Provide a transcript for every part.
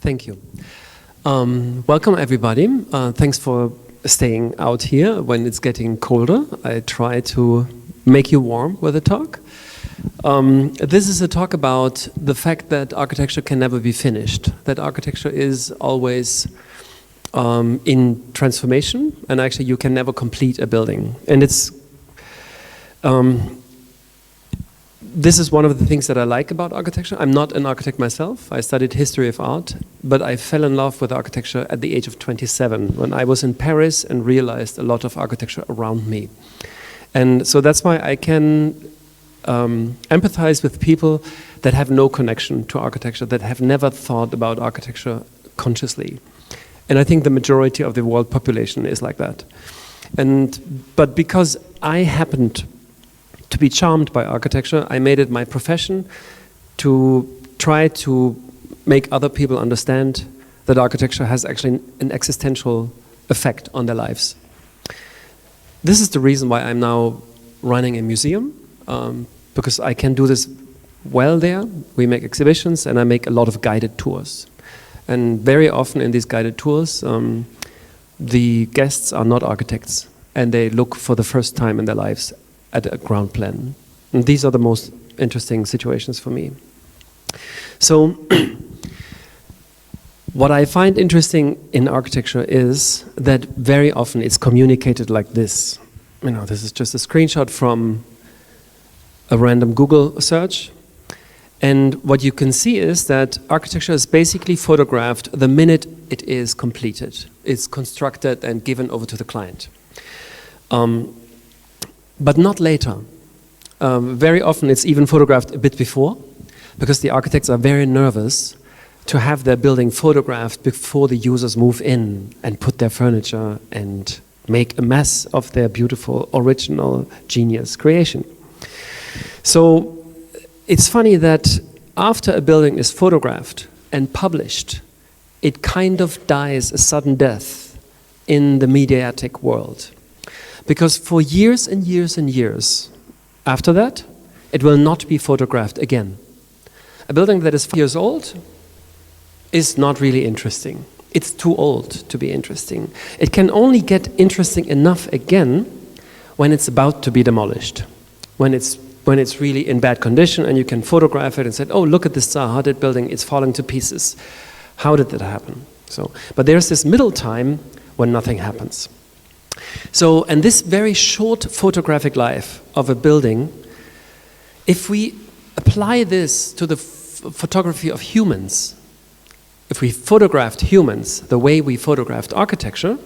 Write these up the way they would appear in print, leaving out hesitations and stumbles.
Thank you. Welcome everybody. Thanks for staying out here when it's getting colder. I try to make you warm with a talk. This is a talk about the fact that architecture can never be finished, that architecture is always in transformation, and actually you can never complete a building. And it's this is one of the things that I like about architecture. I'm not an architect myself. I studied history of art, but I fell in love with architecture at the age of 27 when I was in Paris and realized a lot of architecture around me. And so that's why I can empathize with people that have no connection to architecture, that have never thought about architecture consciously. And I think the majority of the world population is like that. But because I happened to be charmed by architecture, I made it my profession to try to make other people understand that architecture has actually an existential effect on their lives. This is the reason why I'm now running a museum, because I can do this well there. We make exhibitions and I make a lot of guided tours. And very often in these guided tours, the guests are not architects and they look for the first time in their lives at a ground plan. And these are the most interesting situations for me. So what I find interesting in architecture is that very often it's communicated like this. You know, this is just a screenshot from a random Google search. And what you can see is that architecture is basically photographed the minute it is completed. It's constructed and given over to the client. But not later. Very often it's even photographed a bit before, because the architects are very nervous to have their building photographed before the users move in and put their furniture and make a mess of their beautiful, original, genius creation. So it's funny that after a building is photographed and published, it kind of dies a sudden death in the mediatic world. Because for years and years and years after that, it will not be photographed again. A building that is 4 years old is not really interesting. It's too old to be interesting. It can only get interesting enough again when it's about to be demolished, when it's really in bad condition and you can photograph it and say, oh, look at this Zaha building, it's falling to pieces. How did that happen? But there's this middle time when nothing happens. So, and this very short photographic life of a building, if we apply this to the photography of humans, if we photographed humans the way we photographed architecture,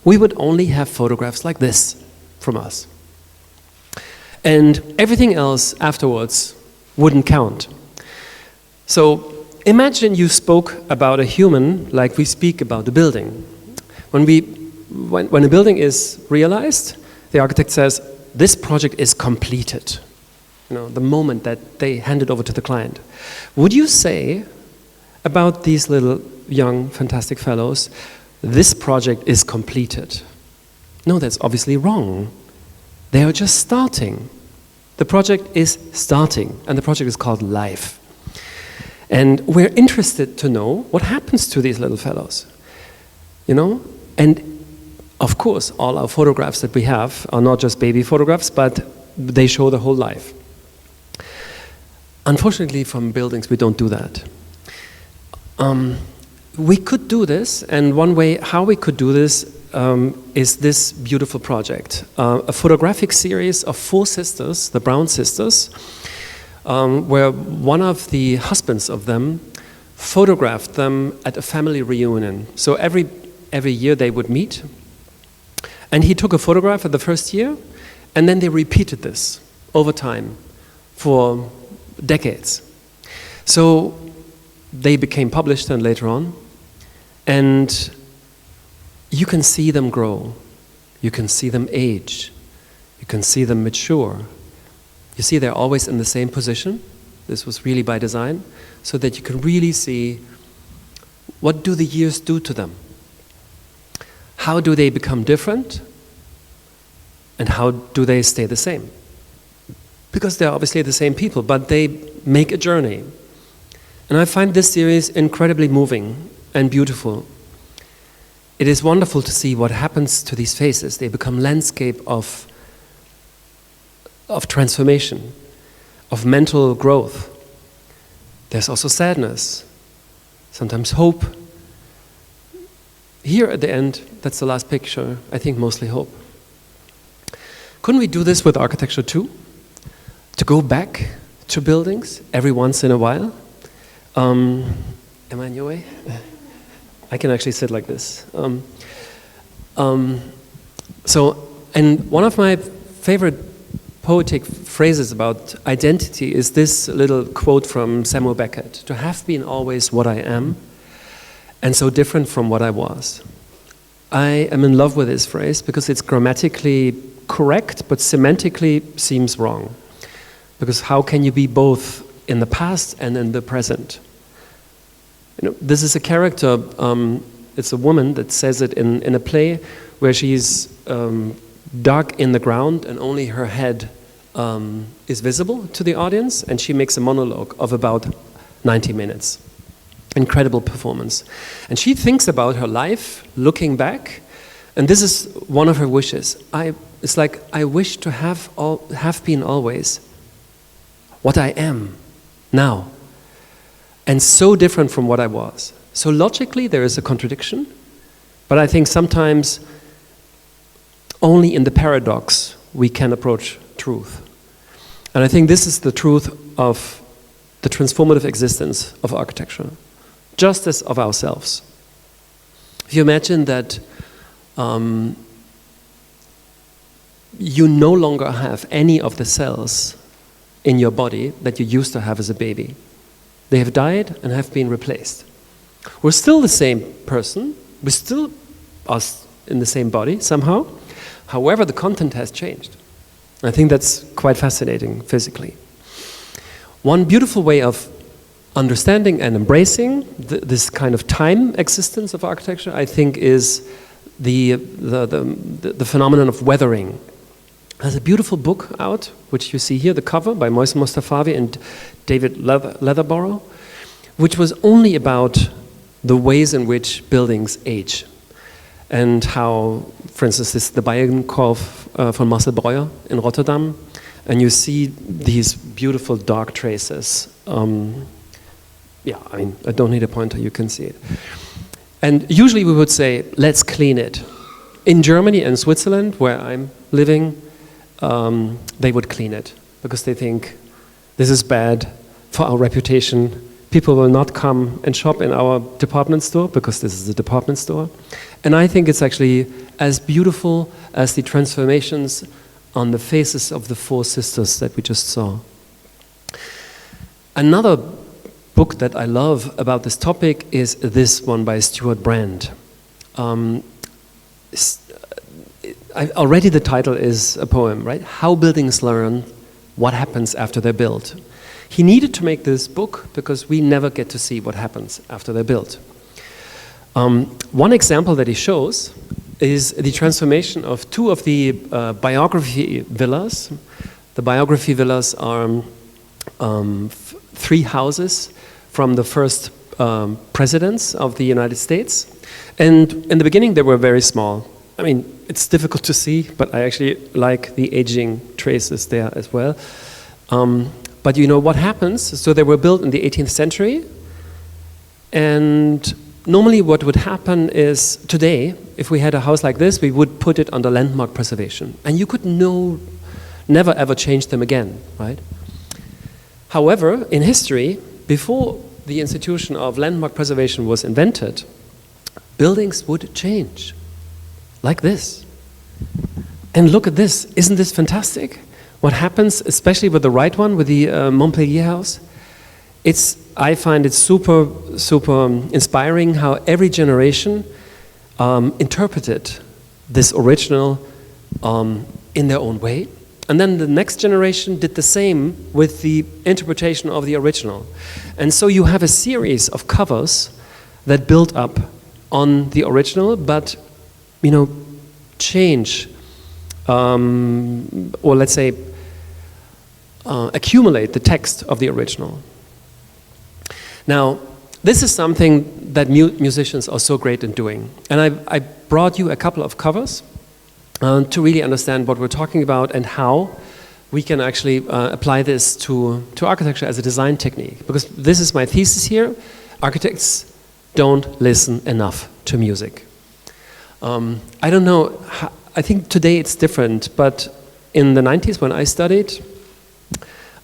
we would only have photographs like this from us. And everything else afterwards wouldn't count. So imagine you spoke about a human like we speak about the building. When a building is realized, the architect says, this project is completed. You know, the moment that they hand it over to the client. Would you say about these little young, fantastic fellows, this project is completed? No, that's obviously wrong. They are just starting. The project is starting, and the project is called life. And we're interested to know what happens to these little fellows. You know? And of course, all our photographs that we have are not just baby photographs, but they show the whole life. Unfortunately, from buildings, we don't do that. We could do this, and one way how we could do this is this beautiful project. A photographic series of 4 sisters, the Brown sisters, where one of the husbands of them photographed them at a family reunion. So every year they would meet. And he took a photograph at the first year, and then they repeated this over time for decades. So they became published and later on, and you can see them grow, you can see them age, you can see them mature. You see they're always in the same position. This was really by design, so that you can really see what do the years do to them. How do they become different? And how do they stay the same? Because they're obviously the same people, but they make a journey. And I find this series incredibly moving and beautiful. It is wonderful to see what happens to these faces. They become landscape of transformation, of mental growth. There's also sadness, sometimes hope. Here at the end, that's the last picture, I think mostly hope. Couldn't we do this with architecture too? To go back to buildings every once in a while? Am I in your way? I can actually sit like this. And one of my favorite poetic phrases about identity is this little quote from Samuel Beckett: "To have been always what I am, and so different from what I was." I am in love with this phrase because it's grammatically correct, but semantically seems wrong. Because how can you be both in the past and in the present? You know, this is a character, it's a woman that says it in a play where she's dug in the ground and only her head is visible to the audience, and she makes a monologue of about 90 minutes. Incredible performance. And she thinks about her life, looking back, and this is one of her wishes. It's like, I wish to have been always what I am now, and so different from what I was. So logically there is a contradiction, but I think sometimes only in the paradox we can approach truth. And I think this is the truth of the transformative existence of architecture, just as of ourselves. If you imagine that you no longer have any of the cells in your body that you used to have as a baby. They have died and have been replaced. We're still the same person, we're still us in the same body somehow. However, the content has changed. I think that's quite fascinating physically. One beautiful way of understanding and embracing this kind of time existence of architecture, I think, is the phenomenon of weathering. There's a beautiful book out, which you see here, the cover, by Moise Mostafavi and David Leatherborough, which was only about the ways in which buildings age. And how, for instance, this is the Bijenkorf von Marcel Breuer in Rotterdam, and you see these beautiful dark traces. Yeah, I mean, I don't need a pointer, you can see it. And usually we would say, let's clean it. In Germany and Switzerland, where I'm living, they would clean it because they think this is bad for our reputation. People will not come and shop in our department store because this is a department store. And I think it's actually as beautiful as the transformations on the faces of the four sisters that we just saw. Another book that I love about this topic is this one by Stuart Brand. Already the title is a poem, right? How Buildings Learn What Happens After They're Built. He needed to make this book because we never get to see what happens after they're built. One example that he shows is the transformation of two of the biography villas. The biography villas are three houses from the first presidents of the United States. And in the beginning, they were very small. I mean, it's difficult to see, but I actually like the aging traces there as well. But you know what happens? So they were built in the 18th century. And normally what would happen is today, if we had a house like this, we would put it under landmark preservation. And you could never ever change them again, right? However, in history, before the institution of landmark preservation was invented, buildings would change, like this. And look at this, isn't this fantastic? What happens, especially with the right one, with the Montpellier house, I find it super, super inspiring how every generation interpreted this original in their own way. And then the next generation did the same with the interpretation of the original. And so you have a series of covers that build up on the original, but, you know, change, or let's say, accumulate the text of the original. Now, this is something that musicians are so great in doing. And I brought you a couple of covers to really understand what we're talking about and how we can actually apply this to architecture as a design technique. Because this is my thesis here. Architects don't listen enough to music. I don't know, I think today it's different, but in the 90s when I studied,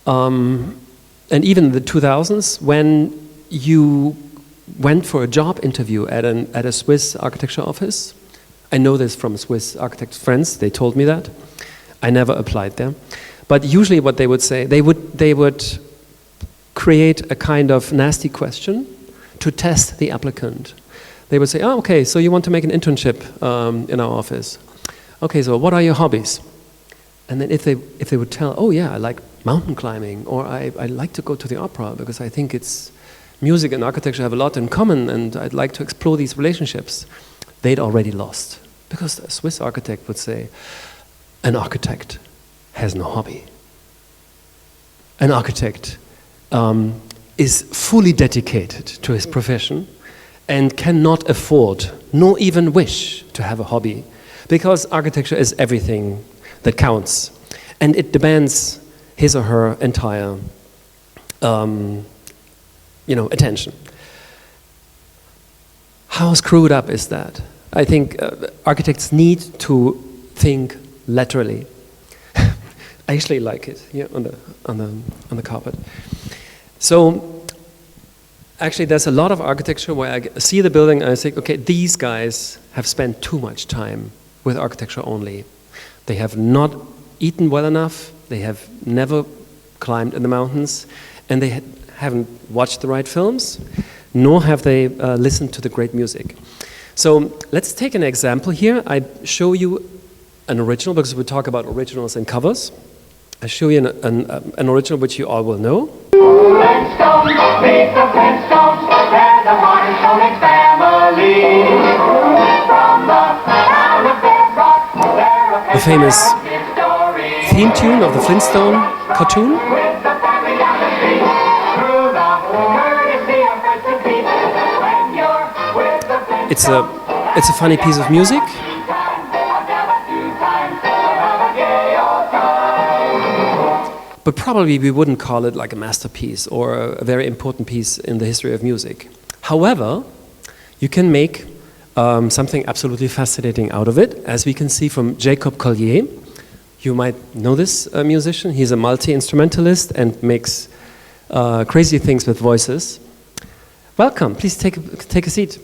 and even the 2000s, when you went for a job interview at a Swiss architecture office, I know this from Swiss architect friends, they told me that. I never applied there. But usually what they would say, they would create a kind of nasty question to test the applicant. They would say, oh, okay, so you want to make an internship in our office. Okay, so what are your hobbies? And then if they would tell, oh yeah, I like mountain climbing, or I like to go to the opera because I think it's music and architecture have a lot in common and I'd like to explore these relationships, they'd already lost. Because a Swiss architect would say, an architect has no hobby. An architect is fully dedicated to his profession and cannot afford, nor even wish, to have a hobby, because architecture is everything that counts, and it demands his or her entire attention. How screwed up is that? I think architects need to think laterally. I actually like it here on the carpet. So actually there's a lot of architecture where I see the building and I think, okay, these guys have spent too much time with architecture only. They have not eaten well enough, they have never climbed in the mountains, and they haven't watched the right films, nor have they listened to the great music. So let's take an example here. I show you an original, because we talk about originals and covers. I show you an original which you all will know. Flintstones, meet the Flintstones, they're the modern Stone family. From the town of Bedrock, they're a the famous theme tune of the Flintstone cartoon. with the family down the street, through the courtesy of Fritz and Pete. When you're with the Flintstones, It's a funny piece of music. But probably we wouldn't call it like a masterpiece or a very important piece in the history of music. However, you can make something absolutely fascinating out of it, as we can see from Jacob Collier. You might know this musician. He's a multi-instrumentalist and makes crazy things with voices. Welcome, please take a seat.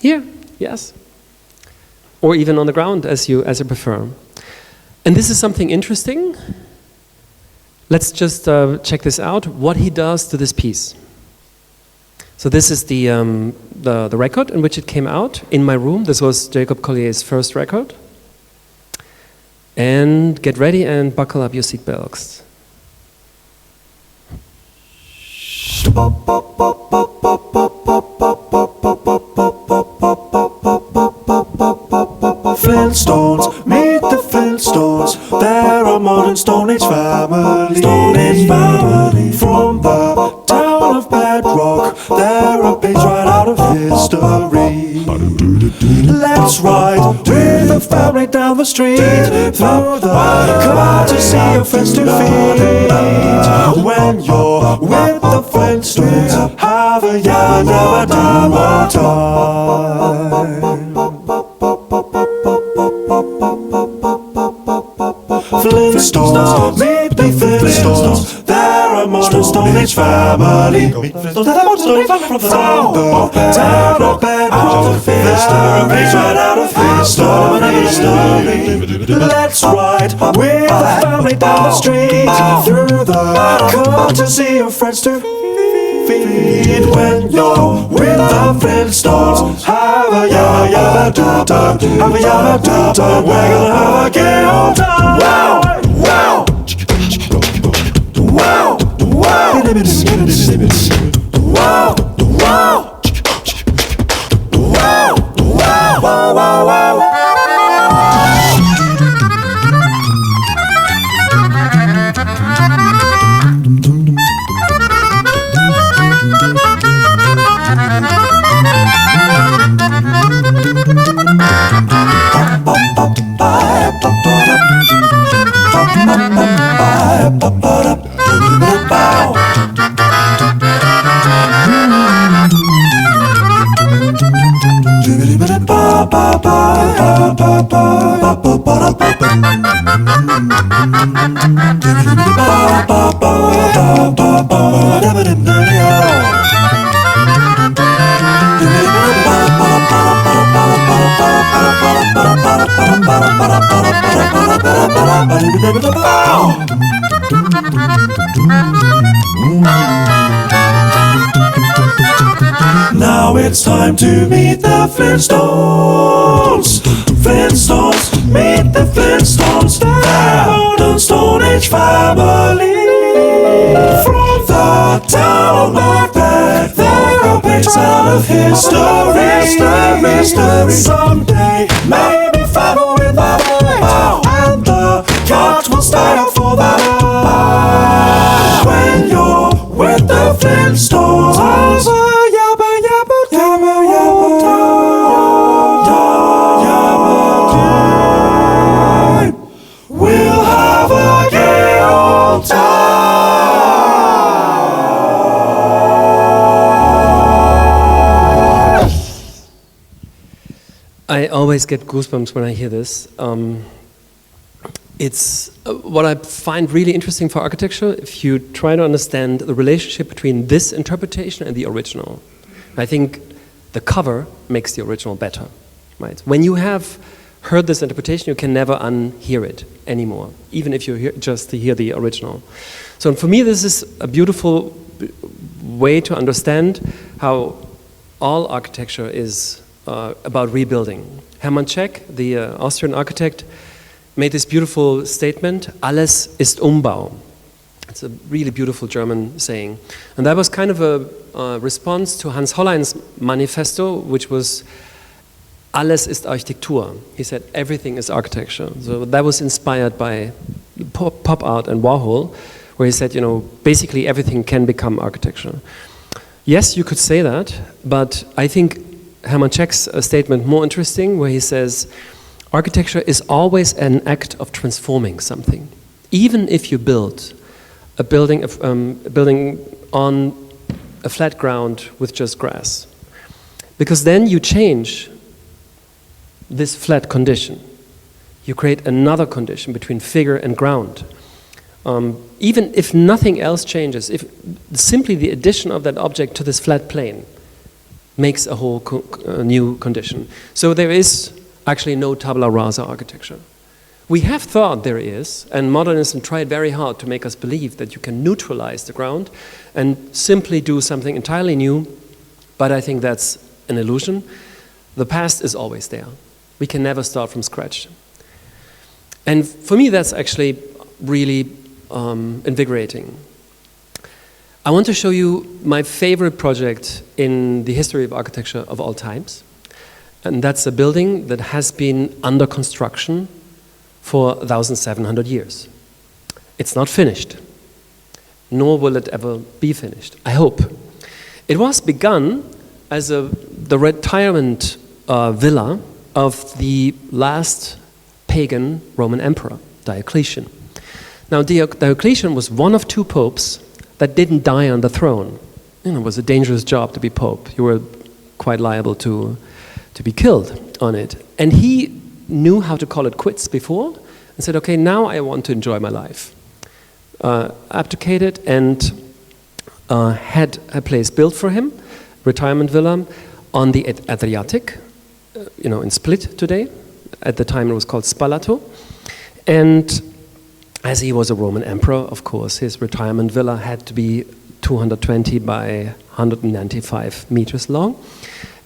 Here, yes. Or even on the ground, as you prefer. And this is something interesting. Let's just check this out, what he does to this piece. So this is the record in which it came out in my room. This was Jacob Collier's first record. And get ready and buckle up your seatbelts. Flintstones, meet the Flintstones. They're a modern Stone Age family. Stone Age family. From the town of Bedrock, they're a page right out of history. Let's ride with the family down the street, through the courtesy of friends to feed. When you're with the Flintstones, have a yabba dabba time. Flintstones, meet the Flintstones. They're a modern Stone Age family. From the town of Bedrock, they're a page right out of history. Let's ride with the family down the street, through the courtesy of friends to feed. When you're with the Flintstones, have a yabba dabba time. Have a yabba dabba time. We're gonna have a gay old time. Wow, wow, wow, wow, wow, wow, wow, wow, wow. Now it's time to meet the Flintstones. Flintstones, meet the Flintstones. They're modern Stone Age family. From the town of Macbeth, they're a page out of history. Someday, maybe family with that and the cat will stay up for that. When you're with the Flintstones, yabba yabba yabba yabba yabba, we'll have a gay old time. I always get goosebumps when I hear this. It's what I find really interesting for architecture, if you try to understand the relationship between this interpretation and the original. I think the cover makes the original better, right? When you have heard this interpretation, you can never unhear it anymore, even if you just hear the original. So for me, this is a beautiful way to understand how all architecture is about rebuilding. Hermann Scheck, the Austrian architect, made this beautiful statement, alles ist Umbau. It's a really beautiful German saying. And that was kind of a response to Hans Hollein's manifesto, which was, alles ist Architektur. He said, everything is architecture. So that was inspired by pop art and Warhol, where he said, you know, basically everything can become architecture. Yes, you could say that, but I think Hermann Scheck's statement more interesting, where he says, architecture is always an act of transforming something. Even if you build a building on a flat ground with just grass. Because then you change this flat condition. You create another condition between figure and ground. Even if nothing else changes, if simply the addition of that object to this flat plane makes a whole new condition. So there is actually no tabula rasa architecture. We have thought there is, and modernism tried very hard to make us believe that you can neutralize the ground and simply do something entirely new, but I think that's an illusion. The past is always there. We can never start from scratch. And for me, that's actually really invigorating. I want to show you my favorite project in the history of architecture of all times. And that's a building that has been under construction for 1,700 years. It's not finished, nor will it ever be finished, I hope. It was begun as the retirement villa of the last pagan Roman emperor, Diocletian. Now, Diocletian was one of two popes that didn't die on the throne. You know, it was a dangerous job to be pope. You were quite liable to be killed on it. And he knew how to call it quits before and said, okay, now I want to enjoy my life. Abdicated and had a place built for him, retirement villa, on the Adriatic, in Split today. At the time it was called Spalato. And as he was a Roman emperor, of course, his retirement villa had to be 220 by 195 meters long.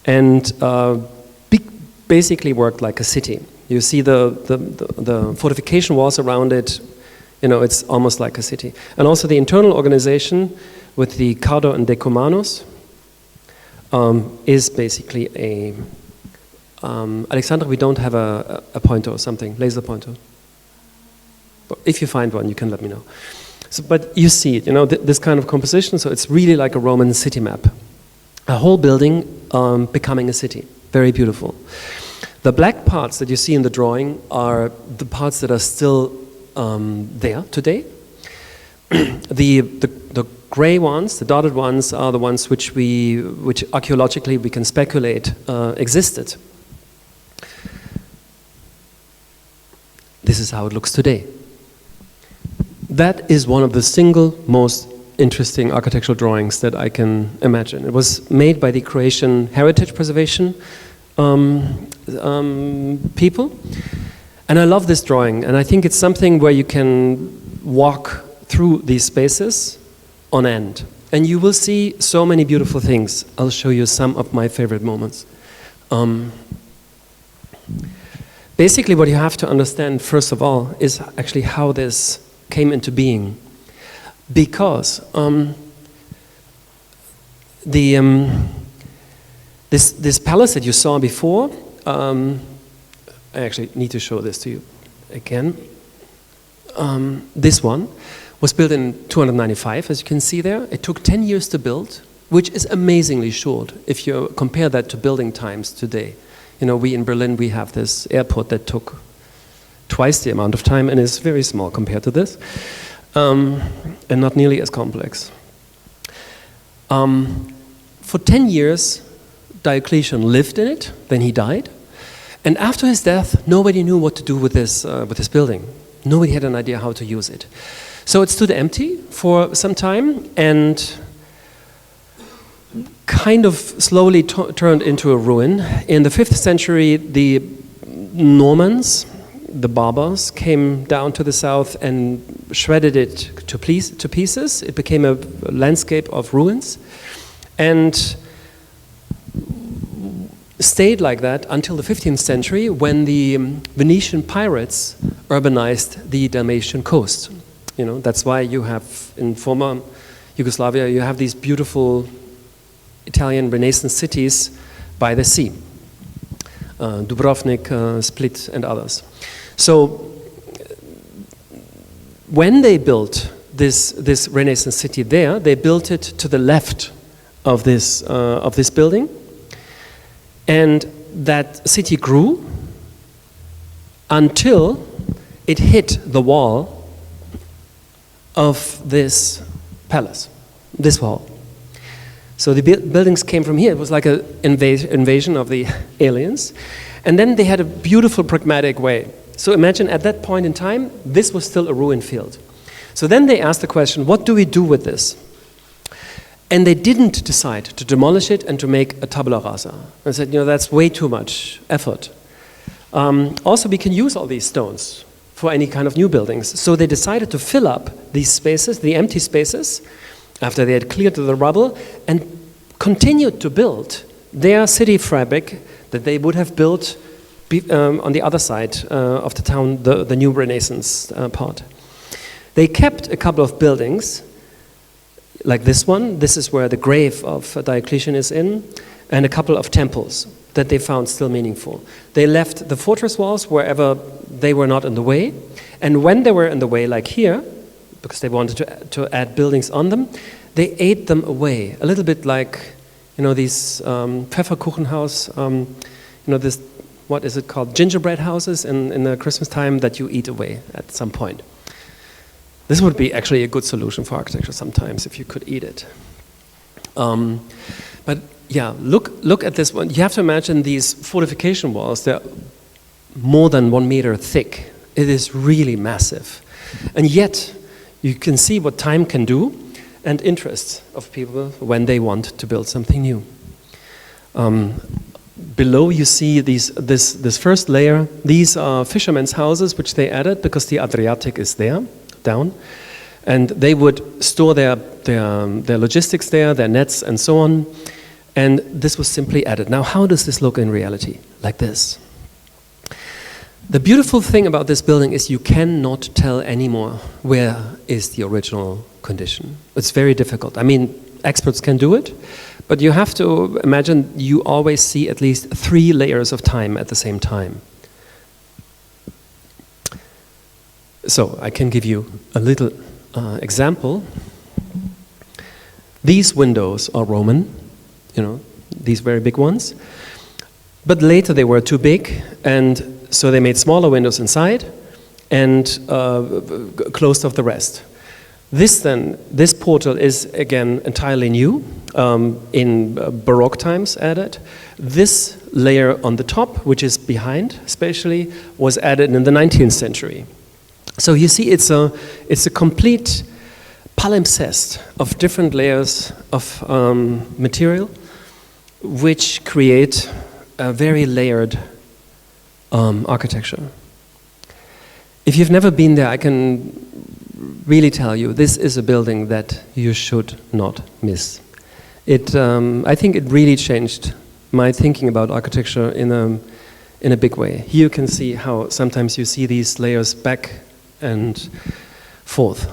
And basically worked like a city. You see the fortification walls around it, it's almost like a city. And also the internal organization with the Cardo and Decumanus is basically a... Alexandra, we don't have a pointer or something, laser pointer. But if you find one, you can let me know. So, but you see it, this kind of composition, so it's really like a Roman city map. A whole building becoming a city. Very beautiful. The black parts that you see in the drawing are the parts that are still there today. The gray ones, the dotted ones, are the ones which archaeologically we can speculate existed. this is how it looks today. That is one of the single most interesting architectural drawings that I can imagine. It was made by the Croatian Heritage Preservation people. And I love this drawing, and I think it's something where you can walk through these spaces on end. And you will see so many beautiful things. I'll show you some of my favorite moments. Basically, what you have to understand, first of all, is actually how this came into being. Because this palace that you saw before, I actually need to show this to you again. This one was built in 295, as you can see there. It took 10 years to build, which is amazingly short if you compare that to building times today. You know, we in Berlin, we have this airport that took twice the amount of time and is very small compared to this, and not nearly as complex. For 10 years, Diocletian lived in it, then he died. And after his death, nobody knew what to do with this building. Nobody had an idea how to use it. So it stood empty for some time and kind of slowly turned into a ruin. In the 5th century, the Normans, the Barbars, came down to the south and shredded it to pieces. It became a landscape of ruins and stayed like that until the 15th century, when the Venetian pirates urbanized the Dalmatian coast. You know, that's why you have, in former Yugoslavia, you have these beautiful Italian Renaissance cities by the sea. Dubrovnik, Split, and others. So, when they built this Renaissance city there, they built it to the left of this building. And that city grew until it hit the wall of this palace, this wall. So the buildings came from here. It was like an invasion of the aliens. And then they had a beautiful pragmatic way. So imagine at that point in time, this was still a ruined field. So then they asked the question, what do we do with this? And they didn't decide to demolish it and to make a tabula rasa. I said, you know, that's way too much effort. Also, we can use all these stones for any kind of new buildings. So they decided to fill up these spaces, the empty spaces, after they had cleared the rubble, and continued to build their city fabric that they would have built on the other side of the town, the new Renaissance part. They kept a couple of buildings, like this one. This is where the grave of Diocletian is in, and a couple of temples that they found still meaningful. They left the fortress walls wherever they were not in the way, and when they were in the way, like here, because they wanted to add buildings on them, they ate them away, a little bit like, you know, these Pfefferkuchenhaus, you know, this, what is it called, gingerbread houses in the Christmas time that you eat away at some point. This would be actually a good solution for architecture sometimes, if you could eat it. But yeah, look at this one. You have to imagine these fortification walls. They're more than 1 meter thick. It is really massive. And yet, you can see what time can do and interest of people when they want to build something new. Below you see this first layer. These are fishermen's houses, which they added because the Adriatic is there, down. And they would store their logistics there, their nets and so on. And this was simply added. Now, how does this look in reality? Like this. The beautiful thing about this building is you cannot tell anymore where is the original condition. It's very difficult. I mean, experts can do it, but you have to imagine you always see at least 3 layers of time at the same time. So I can give you a little example. These windows are Roman, you know, these very big ones. But later they were too big, and so they made smaller windows inside and closed off the rest. This portal is again entirely new. in Baroque times added. This layer on the top, which is behind especially, was added in the 19th century. So you see it's a complete palimpsest of different layers of material which create a very layered architecture. If you've never been there, I can really tell you, this is a building that you should not miss. I think it really changed my thinking about architecture in a big way. Here you can see how sometimes you see these layers back and forth.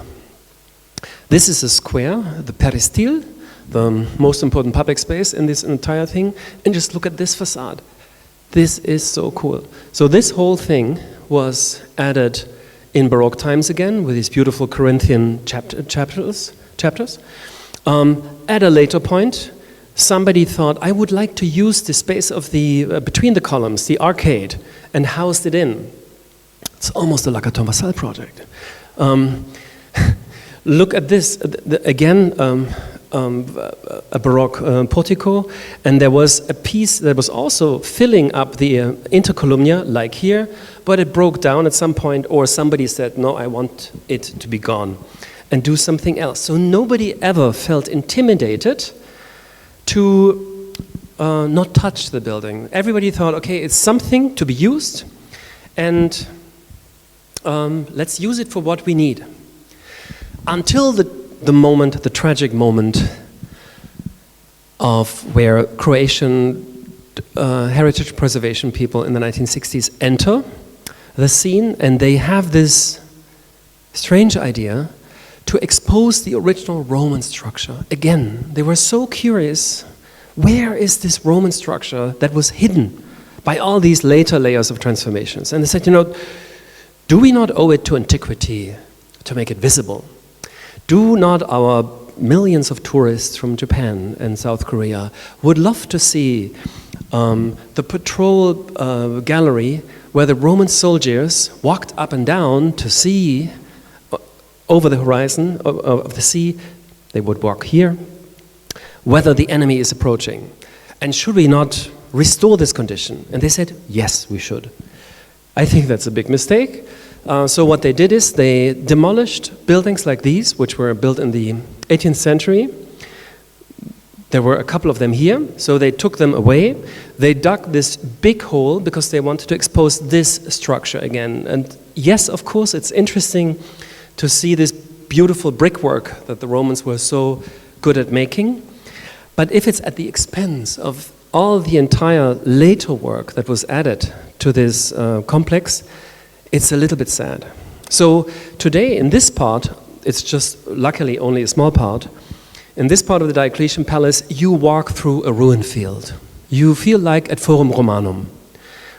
This is a square, the peristyle, the most important public space in this entire thing, and just look at this facade. This is so cool. So this whole thing was added in Baroque times again with these beautiful Corinthian chapters. At a later point, somebody thought, I would like to use the space of the between the columns, the arcade, and housed it in. It's almost a Lacaton Vassal project. Look at this again. A Baroque portico, and there was a piece that was also filling up the intercolumnia, like here, but it broke down at some point, or somebody said, no, I want it to be gone, and do something else. So nobody ever felt intimidated to not touch the building. Everybody thought, okay, it's something to be used, and let's use it for what we need. Until the tragic moment of where Croatian heritage preservation people in the 1960s enter the scene, and they have this strange idea to expose the original Roman structure. Again, they were so curious, where is this Roman structure that was hidden by all these later layers of transformations? And they said, do we not owe it to antiquity to make it visible? Do not our millions of tourists from Japan and South Korea would love to see the patrol gallery where the Roman soldiers walked up and down to see over the horizon of the sea? They would walk here, whether the enemy is approaching. And should we not restore this condition? And they said, yes, we should. I think that's a big mistake. So what they did is they demolished buildings like these, which were built in the 18th century. There were a couple of them here, so they took them away. They dug this big hole because they wanted to expose this structure again. And yes, of course, it's interesting to see this beautiful brickwork that the Romans were so good at making. But if it's at the expense of all the entire later work that was added to this complex, it's a little bit sad. So today in this part, it's just luckily only a small part, in this part of the Diocletian Palace, you walk through a ruin field. You feel like at Forum Romanum,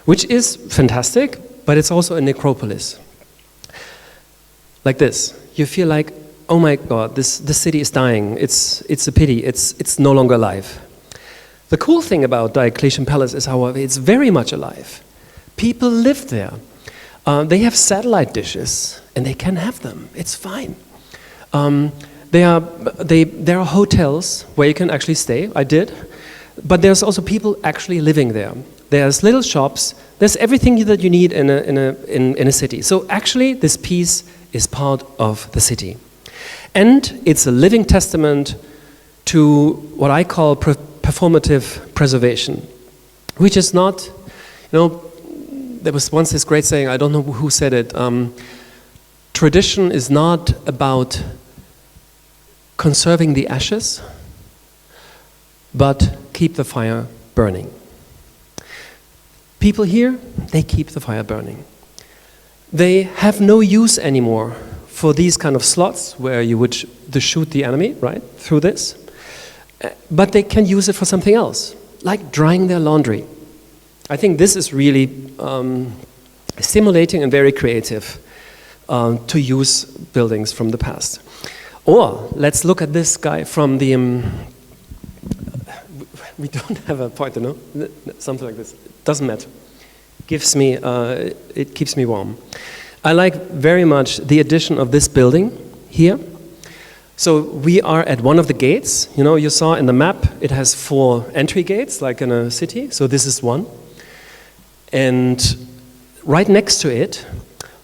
which is fantastic, but it's also a necropolis. Like this. You feel like, oh my God, this city is dying. It's a pity. It's no longer alive. The cool thing about Diocletian Palace is, however, it's very much alive. People live there. They have satellite dishes, and they can have them. It's fine. There are hotels where you can actually stay. I did. But there's also people actually living there. There's little shops. There's everything that you need in a city. So actually, this piece is part of the city. And it's a living testament to what I call performative preservation, which is not, there was once this great saying, I don't know who said it, tradition is not about conserving the ashes, but keep the fire burning. People here, they keep the fire burning. They have no use anymore for these kind of slots where you would shoot the enemy, right, through this. But they can use it for something else, like drying their laundry. I think this is really stimulating and very creative to use buildings from the past. Or let's look at this guy from the... we don't have a pointer, no? Something like this. Doesn't matter. It keeps me warm. I like very much the addition of this building here. So we are at one of the gates. You know, you saw in the map, it has 4 entry gates, like in a city. So this is one. And right next to it,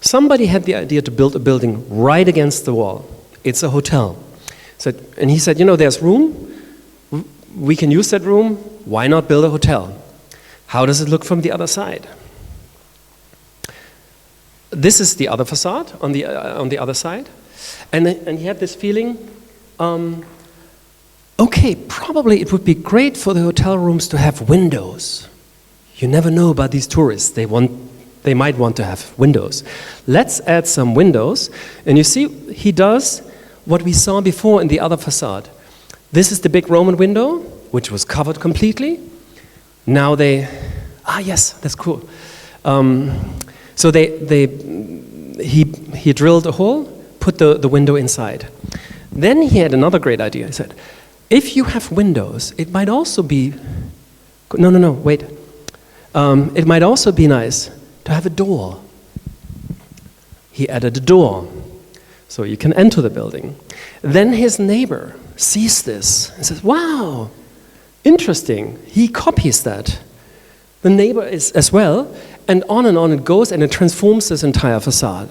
somebody had the idea to build a building right against the wall. It's a hotel. And he said, you know, there's room. We can use that room. Why not build a hotel? How does it look from the other side? This is the other facade on the other side. And he had this feeling, okay, probably it would be great for the hotel rooms to have windows. You never know about these tourists. They might want to have windows. Let's add some windows. And you see, he does what we saw before in the other facade. This is the big Roman window, which was covered completely. Now yes, that's cool. So he drilled a hole, put the window inside. Then he had another great idea. He said, if you have windows, it might also be, wait. It might also be nice to have a door. He added a door, so you can enter the building. Then his neighbor sees this and says, wow, interesting. He copies that. The neighbor is as well, and on it goes, and it transforms this entire facade.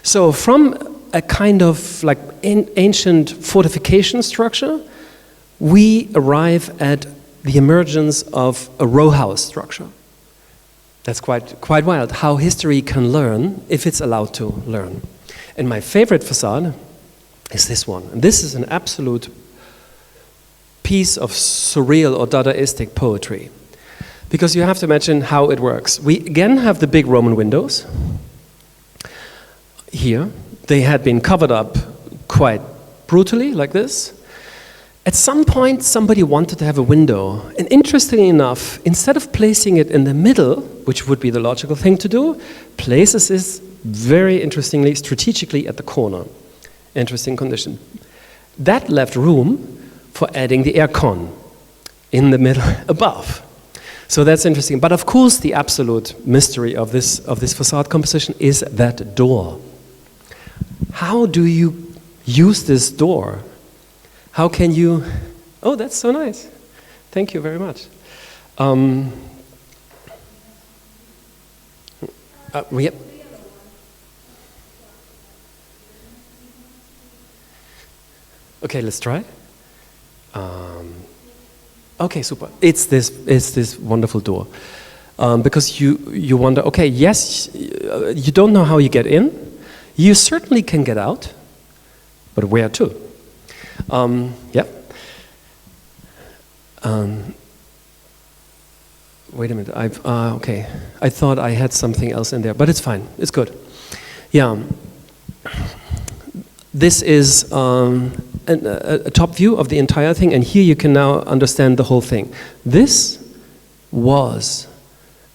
So from a kind of like ancient fortification structure, we arrive at the emergence of a row house structure. That's quite wild, how history can learn if it's allowed to learn. And my favorite facade is this one. And this is an absolute piece of surreal or Dadaistic poetry. Because you have to imagine how it works. We again have the big Roman windows. Here, they had been covered up quite brutally, like this. At some point, somebody wanted to have a window. And interestingly enough, instead of placing it in the middle, which would be the logical thing to do, places it very interestingly, strategically at the corner. Interesting condition. That left room for adding the aircon in the middle above. So that's interesting. But of course, the absolute mystery of this facade composition is that door. How do you use this door? How can you... Oh, that's so nice. Thank you very much. Yep. Okay, let's try. Okay, super. It's this wonderful door. Because you wonder, okay, yes, you don't know how you get in. You certainly can get out, but where to? Yeah. Wait a minute. Okay. I thought I had something else in there, but it's fine. It's good. Yeah. This is a top view of the entire thing, and here you can now understand the whole thing. This was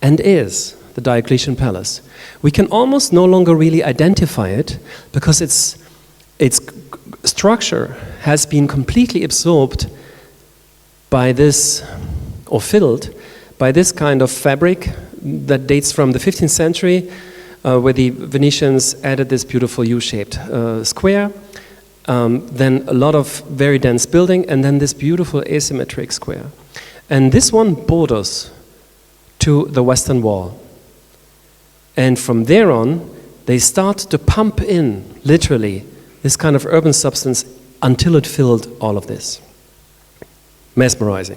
and is the Diocletian Palace. We can almost no longer really identify it because its structure has been completely absorbed by this, or filled by this kind of fabric that dates from the 15th century, where the Venetians added this beautiful U-shaped square, then a lot of very dense building, and then this beautiful asymmetric square. And this one borders to the western wall. And from there on, they start to pump in, literally, this kind of urban substance until it filled all of this. Mesmerizing.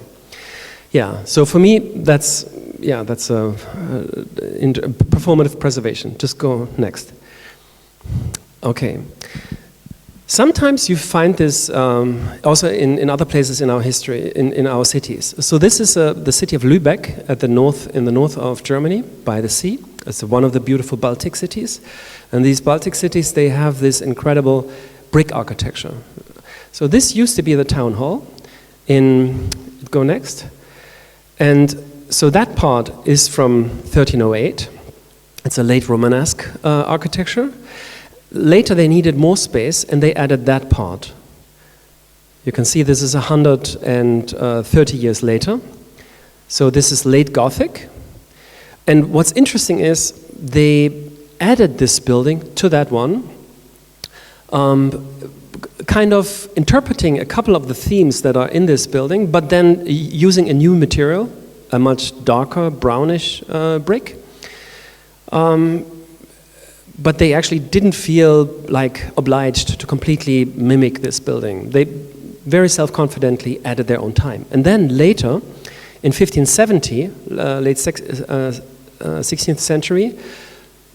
Yeah, so for me, that's a performative preservation. Just go next. Okay. Sometimes you find this also in other places in our history, in our cities. So this is the city of Lübeck in the north of Germany, by the sea. It's one of the beautiful Baltic cities. And these Baltic cities, they have this incredible brick architecture. So this used to be the town hall. Go next. And so that part is from 1308. It's a late Romanesque architecture. Later they needed more space and they added that part. You can see this is 130 years later. So this is late Gothic. And what's interesting is they added this building to that one kind of interpreting a couple of the themes that are in this building, but then using a new material, a much darker brownish brick. But they actually didn't feel like obliged to completely mimic this building. They very self-confidently added their own time. And then later, in 1570, late 16th century,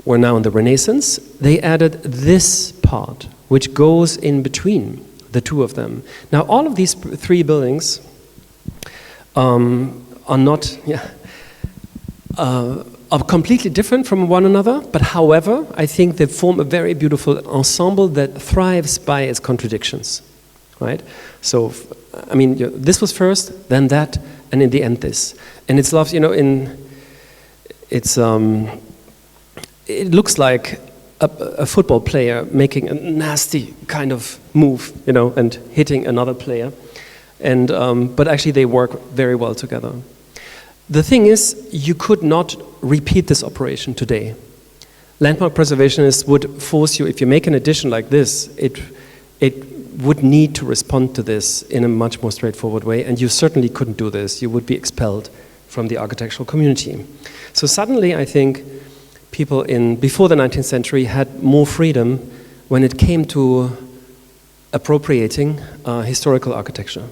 we're now in the Renaissance, they added this part, which goes in between the two of them. Now, all of these three buildings are not... are completely different from one another, but however, I think they form a very beautiful ensemble that thrives by its contradictions, right? So, I mean, this was first, then that, and in the end this. And it's loved, it looks like a football player making a nasty kind of move, and hitting another player. And, but actually they work very well together. The thing is, you could not repeat this operation today. Landmark preservationists would force you, if you make an addition like this, it would need to respond to this in a much more straightforward way, and you certainly couldn't do this. You would be expelled from the architectural community. So suddenly, I think, people before the 19th century had more freedom when it came to appropriating historical architecture.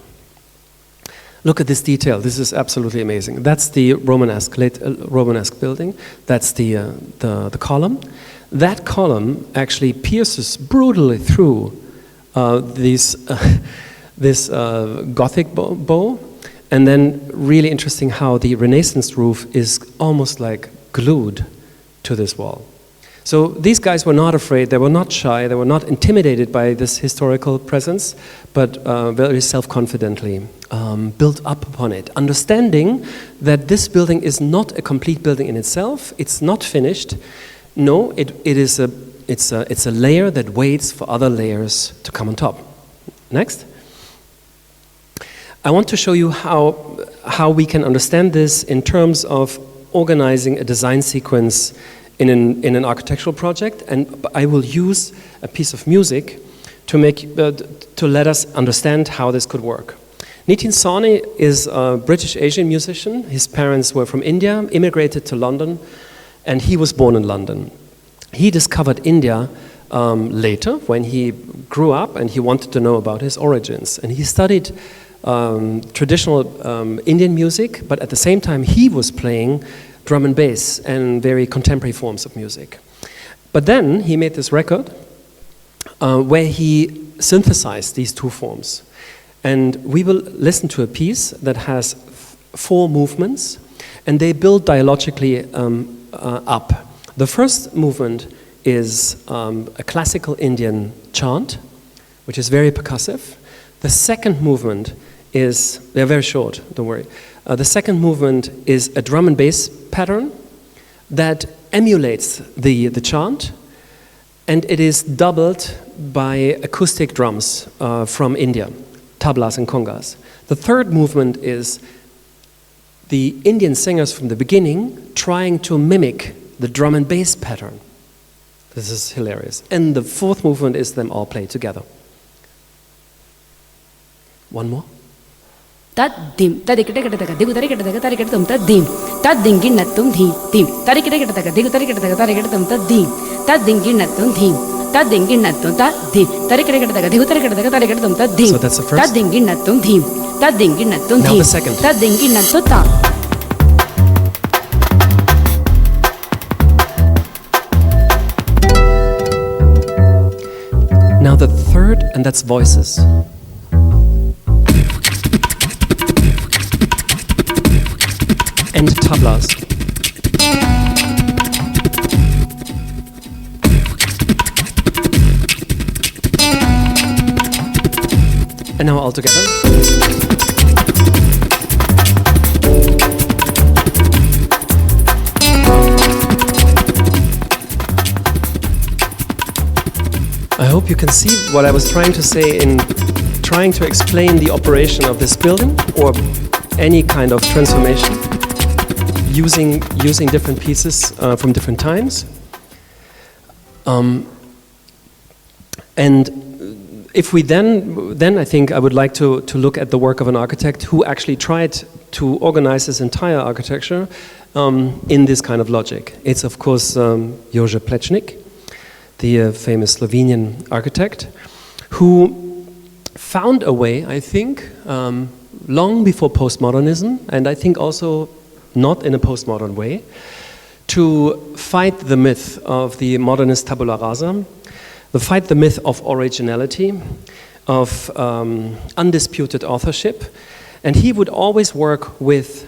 Look at this detail. This is absolutely amazing. That's the Romanesque, late Romanesque building. That's the column. That column actually pierces brutally through this Gothic bow, and then really interesting how the Renaissance roof is almost like glued to this wall. So these guys were not afraid, they were not shy, they were not intimidated by this historical presence, but very self-confidently built up upon it, understanding that this building is not a complete building in itself, it's not finished. No, it's a layer that waits for other layers to come on top. Next. I want to show you how we can understand this in terms of organizing a design sequence in an architectural project, and I will use a piece of music to let us understand how this could work. Nitin Sawhney is a British Asian musician. His parents were from India, immigrated to London, and he was born in London. He discovered India later when he grew up and he wanted to know about his origins. And he studied traditional Indian music, but at the same time he was playing drum and bass and very contemporary forms of music. But then he made this record where he synthesized these two forms. And we will listen to a piece that has 4 movements, and they build dialogically up. The first movement is a classical Indian chant, which is very percussive. The second movement is, they're very short, don't worry. The second movement is a drum and bass pattern that emulates the chant, and it is doubled by acoustic drums from India, tablas and congas. The third movement is the Indian singers from the beginning trying to mimic the drum and bass pattern. This is hilarious. And the fourth movement is them all played together. One more. Tadim tarikitaka digu tarikitaka tarikatum tadim tadinginnatum dhim dim tarikitaka digu tarikitaka tarikatum tadim tadinginnatum dhim tadinginnatum tadim tarikitaka digu tarikitaka tarikatum tadim. So that's the first. Tadinginnatum dhim tadinginnatum dhim. Now the second. Tadinginnatum ta. Now the third, and that's voices. And tablas. And now all together. I hope you can see what I was trying to say in trying to explain the operation of this building or any kind of transformation using different pieces from different times. And if we then I think I would like to look at the work of an architect who actually tried to organize his entire architecture in this kind of logic. It's of course Jože Plečnik, the famous Slovenian architect, who found a way, I think, long before postmodernism, and I think also not in a postmodern way, to fight the myth of the modernist tabula rasa, to fight the myth of originality, of undisputed authorship, and he would always work with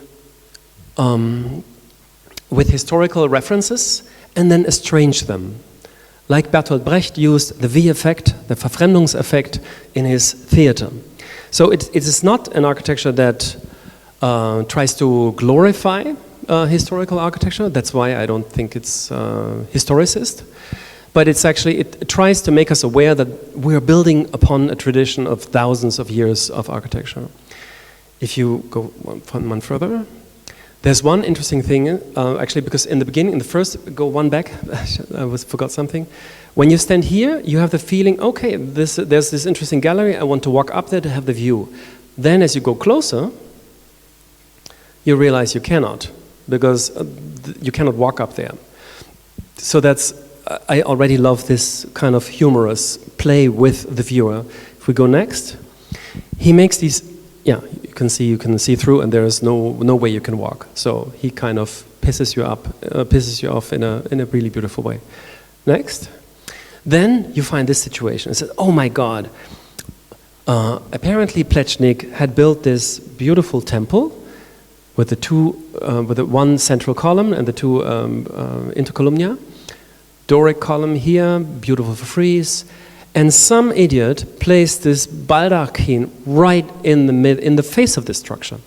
historical references and then estrange them. Like Bertolt Brecht used the V-effect, the Verfremdungseffekt, in his theater. So it is not an architecture that tries to glorify historical architecture. That's why I don't think it's historicist. But it's actually, it tries to make us aware that we're building upon a tradition of thousands of years of architecture. If you go one further, there's one interesting thing, actually, because in the beginning, in the first, go one back, I forgot something. When you stand here, you have the feeling, okay, there's this interesting gallery, I want to walk up there to have the view. Then as you go closer, you realize you cannot, because you cannot walk up there. So that's, I already love this kind of humorous play with the viewer. If we go next, he makes these, yeah, you can see through, and there is no way you can walk. So he kind of pisses you off in a really beautiful way. Next, then you find this situation. It says, oh my God! Apparently, Plečnik had built this beautiful temple with the one central column and the two intercolumnia. Doric column here, beautiful frieze. And some idiot placed this baldachin right in the face of this structure.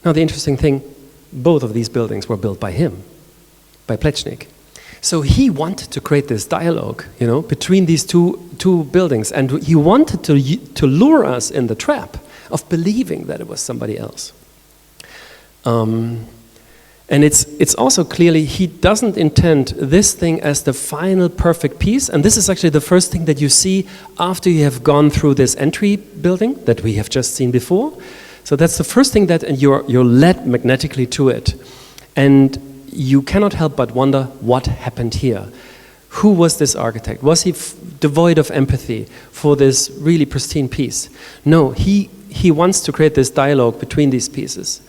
Now the interesting thing, both of these buildings were built by him, by Plečnik. So he wanted to create this dialogue, you know, between these two buildings, and he wanted to lure us in the trap of believing that it was somebody else. And it's also clearly he doesn't intend this thing as the final perfect piece, and this is actually the first thing that you see after you have gone through this entry building that we have just seen before. So that's the first thing that, and you're led magnetically to it. And you cannot help but wonder what happened here. Who was this architect? Was he devoid of empathy for this really pristine piece? No, he wants to create this dialogue between these pieces.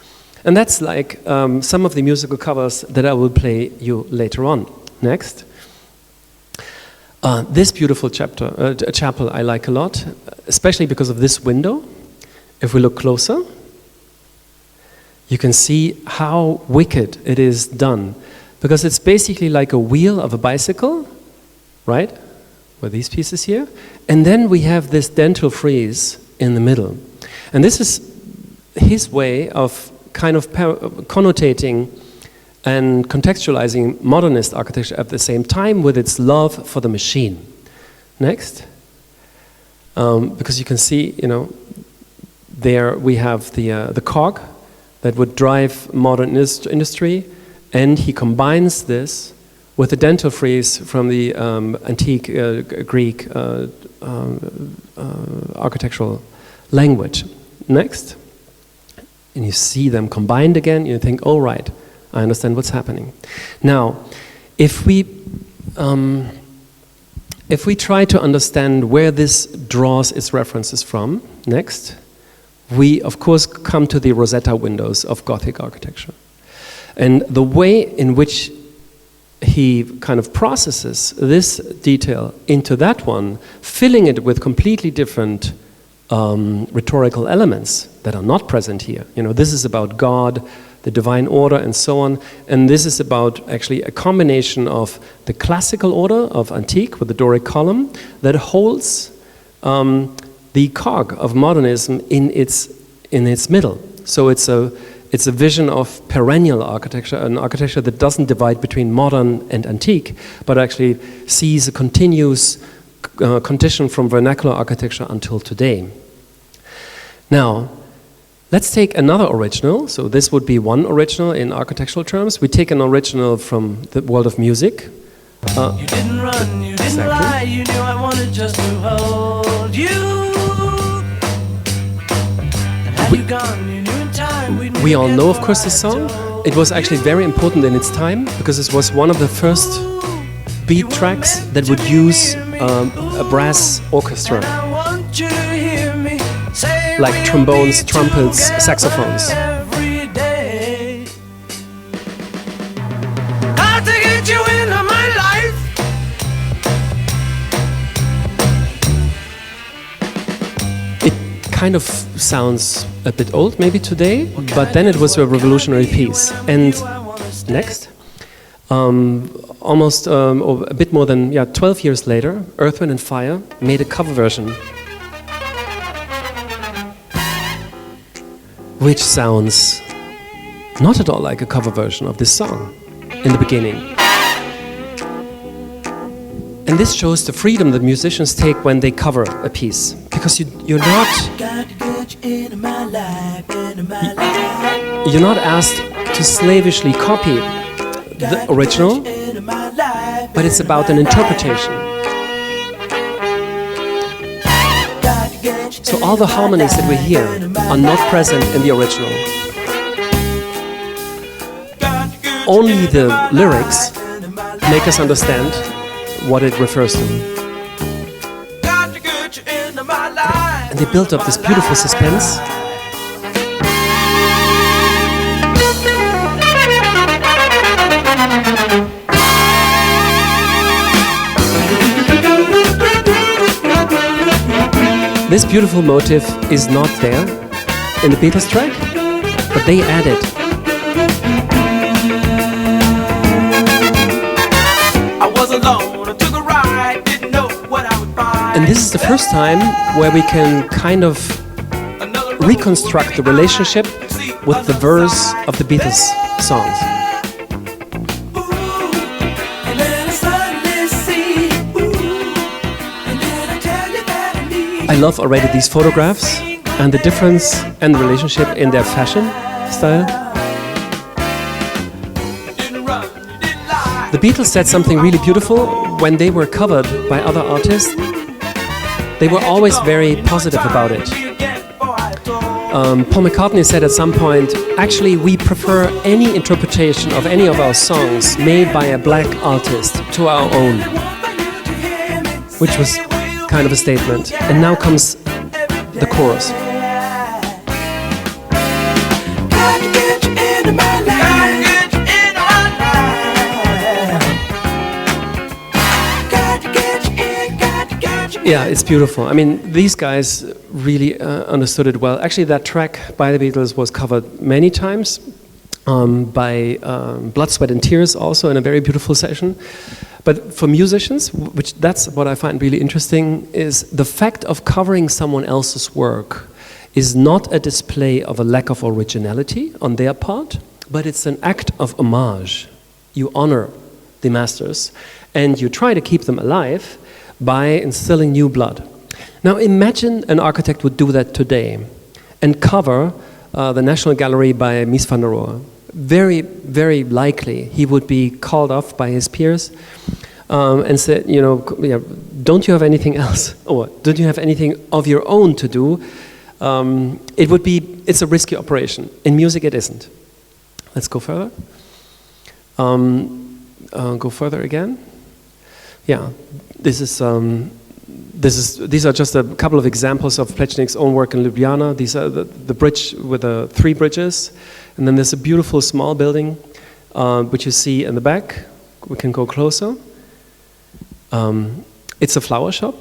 And that's like some of the musical covers that I will play you later on. Next. This beautiful chapel I like a lot, especially because of this window. If we look closer, you can see how wicked it is done. Because it's basically like a wheel of a bicycle, right? With these pieces here. And then we have this dental frieze in the middle. And this is his way of kind of connotating and contextualizing modernist architecture at the same time with its love for the machine. Next. Because you can see, you know, there we have the cog that would drive modern industry, and he combines this with the dental frieze from the antique Greek architectural language. Next. And you see them combined again, you think, oh right, I understand what's happening. Now, if we try to understand where this draws its references from, next, we of course come to the Rosetta windows of Gothic architecture. And the way in which he kind of processes this detail into that one, filling it with completely different rhetorical elements that are not present here. You know, this is about God, the divine order, and so on. And this is about actually a combination of the classical order of antique with the Doric column that holds the cog of modernism in its middle. So it's a vision of perennial architecture, an architecture that doesn't divide between modern and antique, but actually sees a continuous condition from vernacular architecture until today. Now, let's take another original. So this would be one original in architectural terms. We take an original from the world of music. You didn't run, you didn't lie, you knew I wanted just to hold you. We all know, of course, this song. It was actually very important in its time because it was one of the first beat tracks that would use a brass orchestra, like trombones, trumpets, saxophones. It kind of sounds a bit old maybe today, but then it was a revolutionary piece. And next, almost or a bit more than 12 years later, Earth, Wind & Fire made a cover version, which sounds not at all like a cover version of this song in the beginning. And this shows the freedom that musicians take when they cover a piece, because you're not asked to slavishly copy the original, but it's about an interpretation. So all the harmonies that we hear are not present in the original. Only the lyrics make us understand what it refers to. And they built up this beautiful suspense. This beautiful motif is not there in the Beatles track, but they added. And this is the first time where we can kind of reconstruct the relationship with the verse of the Beatles songs. I love already these photographs and the difference and the relationship in their fashion style. The Beatles said something really beautiful when they were covered by other artists. They were always very positive about it. Paul McCartney said at some point, actually we prefer any interpretation of any of our songs made by a black artist to our own, which was kind of a statement. And now comes the chorus. Yeah, it's beautiful. I mean, these guys really understood it well. Actually, that track by the Beatles was covered many times by Blood, Sweat and Tears also in a very beautiful session. But for musicians, which that's what I find really interesting, is the fact of covering someone else's work is not a display of a lack of originality on their part, but it's an act of homage. You honor the masters and you try to keep them alive by instilling new blood. Now imagine an architect would do that today and cover the National Gallery by Mies van der Rohe. Very, very likely he would be called off by his peers and said, don't you have anything else? Or don't you have anything of your own to do? It's a risky operation. In music it isn't. Let's go further. Go further again. Yeah, these are just a couple of examples of Plečnik's own work in Ljubljana. These are the bridge with the 3 bridges, and then there's a beautiful small building, which you see in the back. We can go closer. It's a flower shop,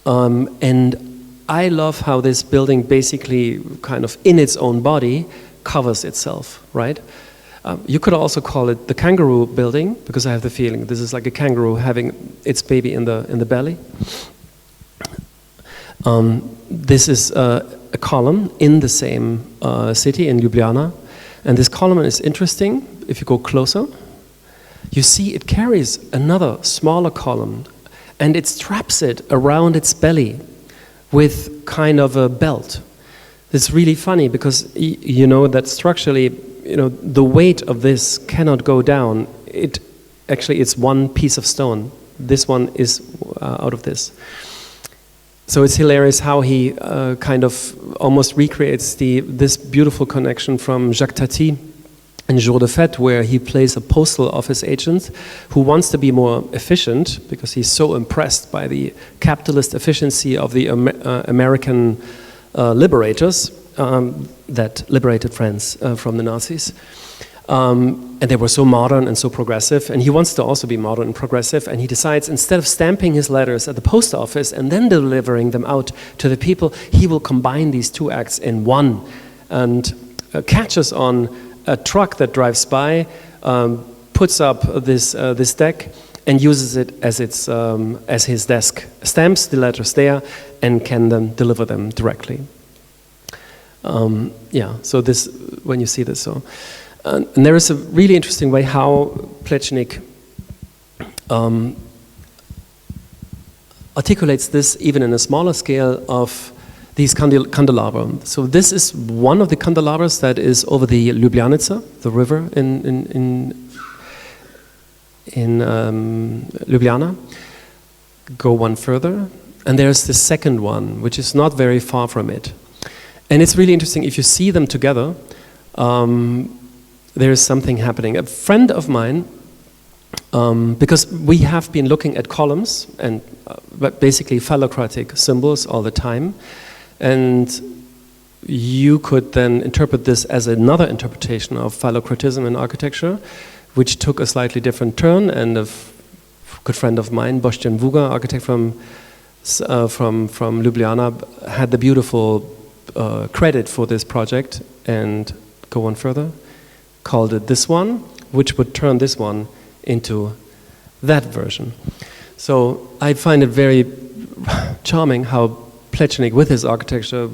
and I love how this building basically kind of in its own body covers itself, right? You could also call it the kangaroo building, because I have the feeling this is like a kangaroo having its baby in the belly. This is a column in the same city, in Ljubljana. And this column is interesting. If you go closer, you see it carries another smaller column, and it straps it around its belly with kind of a belt. It's really funny because you know that structurally, the weight of this cannot go down. It's one piece of stone. This one is out of this. So it's hilarious how he kind of almost recreates this beautiful connection from Jacques Tati in Jour de Fête, where he plays a postal office agent who wants to be more efficient because he's so impressed by the capitalist efficiency of the American liberators that liberated France from the Nazis. And they were so modern and so progressive, and he wants to also be modern and progressive, and he decides, instead of stamping his letters at the post office and then delivering them out to the people, he will combine these two acts in one, and catches on a truck that drives by, puts up this deck and uses it as his desk, stamps the letters there, and can then deliver them directly. So this, when you see this, so. And there is a really interesting way how Plečnik articulates this even in a smaller scale of these candelabra. So this is one of the candelabras that is over the Ljubljanica, the river in Ljubljana. Go one further, and there's the second one, which is not very far from it. And it's really interesting if you see them together. There is something happening. A friend of mine, because we have been looking at columns and basically phallocratic symbols all the time, and you could then interpret this as another interpretation of phallocratism in architecture, which took a slightly different turn. And a good friend of mine, Boštjan Vuga, architect from Ljubljana, had the beautiful credit for this project. And go on further. Called it this one, which would turn this one into that version. So I find it very charming how Plečnik, with his architecture,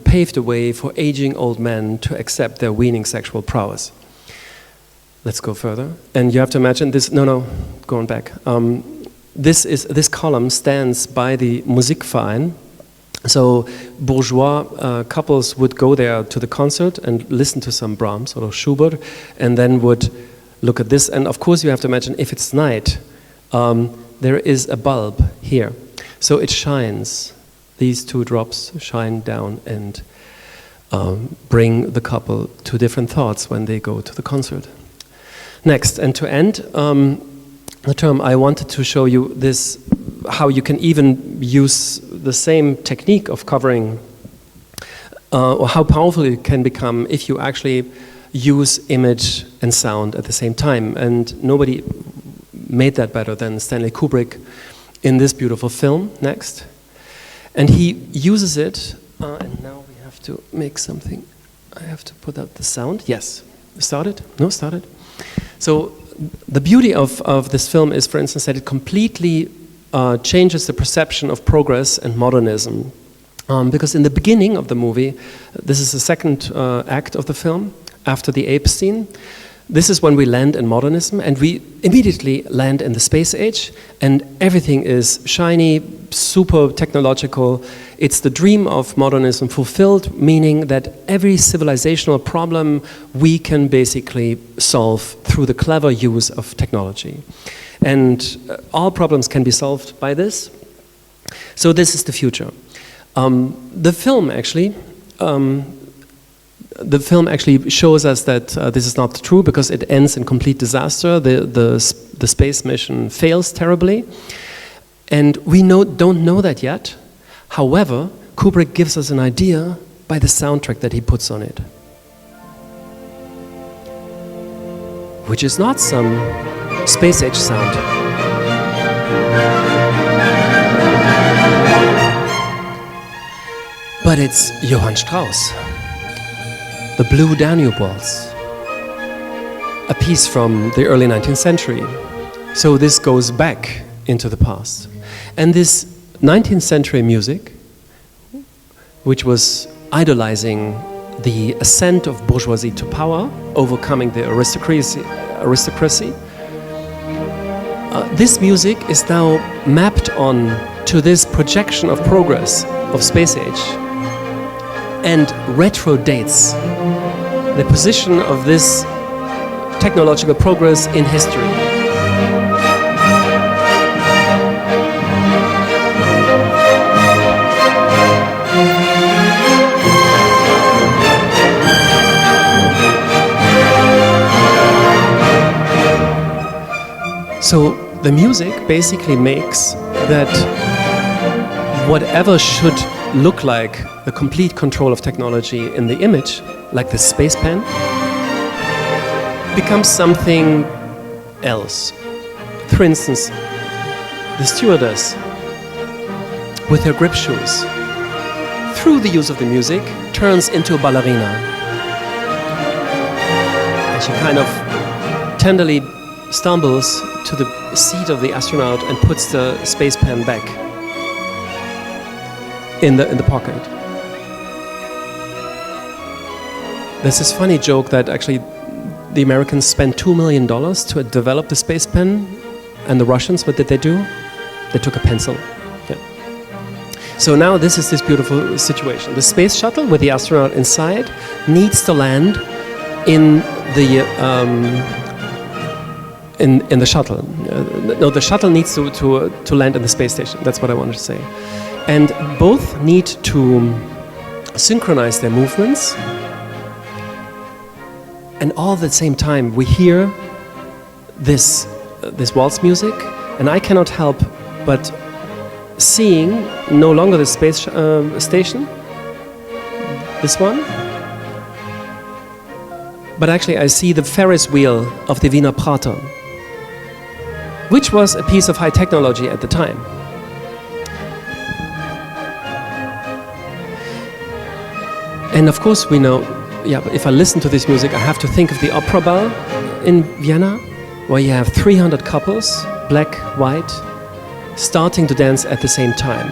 paved the way for aging old men to accept their waning sexual prowess. Let's go further. And you have to imagine this. No, going back. This column stands by the Musikverein. So bourgeois couples would go there to the concert and listen to some Brahms or Schubert, and then would look at this. And of course you have to imagine, if it's night, there is a bulb here. So it shines. These two drops shine down and bring the couple to different thoughts when they go to the concert. Next, and to end the term, I wanted to show you this, how you can even use the same technique of covering, or how powerful it can become if you actually use image and sound at the same time. And nobody made that better than Stanley Kubrick in this beautiful film, Next. And he uses it, and now we have to make something. I have to put out the sound. Yes, started? No, started. So the beauty of this film is, for instance, that it completely changes the perception of progress and modernism. Because in the beginning of the movie, this is the second act of the film, after the ape scene, this is when we land in modernism, and we immediately land in the space age, and everything is shiny, super technological. It's the dream of modernism fulfilled, meaning that every civilizational problem we can basically solve through the clever use of technology. And all problems can be solved by this. So this is the future. The film actually shows us that this is not true, because it ends in complete disaster. The space mission fails terribly, and we don't know that yet. However, Kubrick gives us an idea by the soundtrack that he puts on it, which is not some space age sound. But it's Johann Strauss. The Blue Danube Waltz, a piece from the early 19th century. So this goes back into the past. And this 19th century music, which was idolizing the ascent of bourgeoisie to power, overcoming the aristocracy, this music is now mapped on to this projection of progress of space age, and retro dates the position of this technological progress in history. So the music basically makes that whatever should look like the complete control of technology in the image, like the space pen, becomes something else. For instance, the stewardess with her grip shoes, through the use of the music, turns into a ballerina. And she kind of tenderly stumbles to the seat of the astronaut and puts the space pen back in the pocket. There's this funny joke that actually the Americans spent $2 million to develop the space pen, and the Russians, what did they do? They took a pencil. Yeah. So now this is this beautiful situation. The space shuttle with the astronaut inside needs to land in the in the shuttle. No, the shuttle needs to land in the space station. That's what I wanted to say. And both need to synchronize their movements. And all at the same time, we hear this waltz music, and I cannot help but seeing no longer the space station, this one, but actually I see the Ferris wheel of the Wiener Prater, which was a piece of high technology at the time. And of course we know, yeah, but if I listen to this music, I have to think of the opera ball in Vienna, where you have 300 couples, black, white, starting to dance at the same time.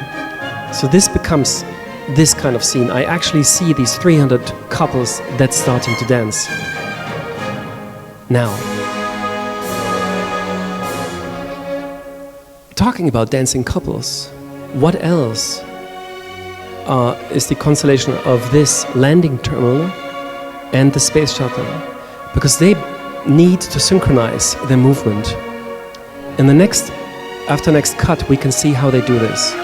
So this becomes this kind of scene. I actually see these 300 couples that's starting to dance now. Talking about dancing couples, what else is the constellation of this landing terminal and the space shuttle? Because they need to synchronize their movement. In the after next cut, we can see how they do this.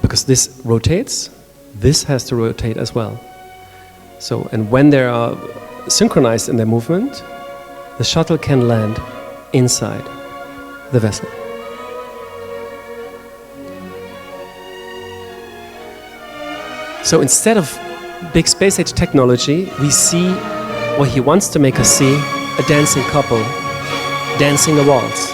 Because this rotates, this has to rotate as well. So, and when they are synchronized in their movement, the shuttle can land inside the vessel. So instead of big space age technology, we see what he wants to make us see, a dancing couple dancing a waltz.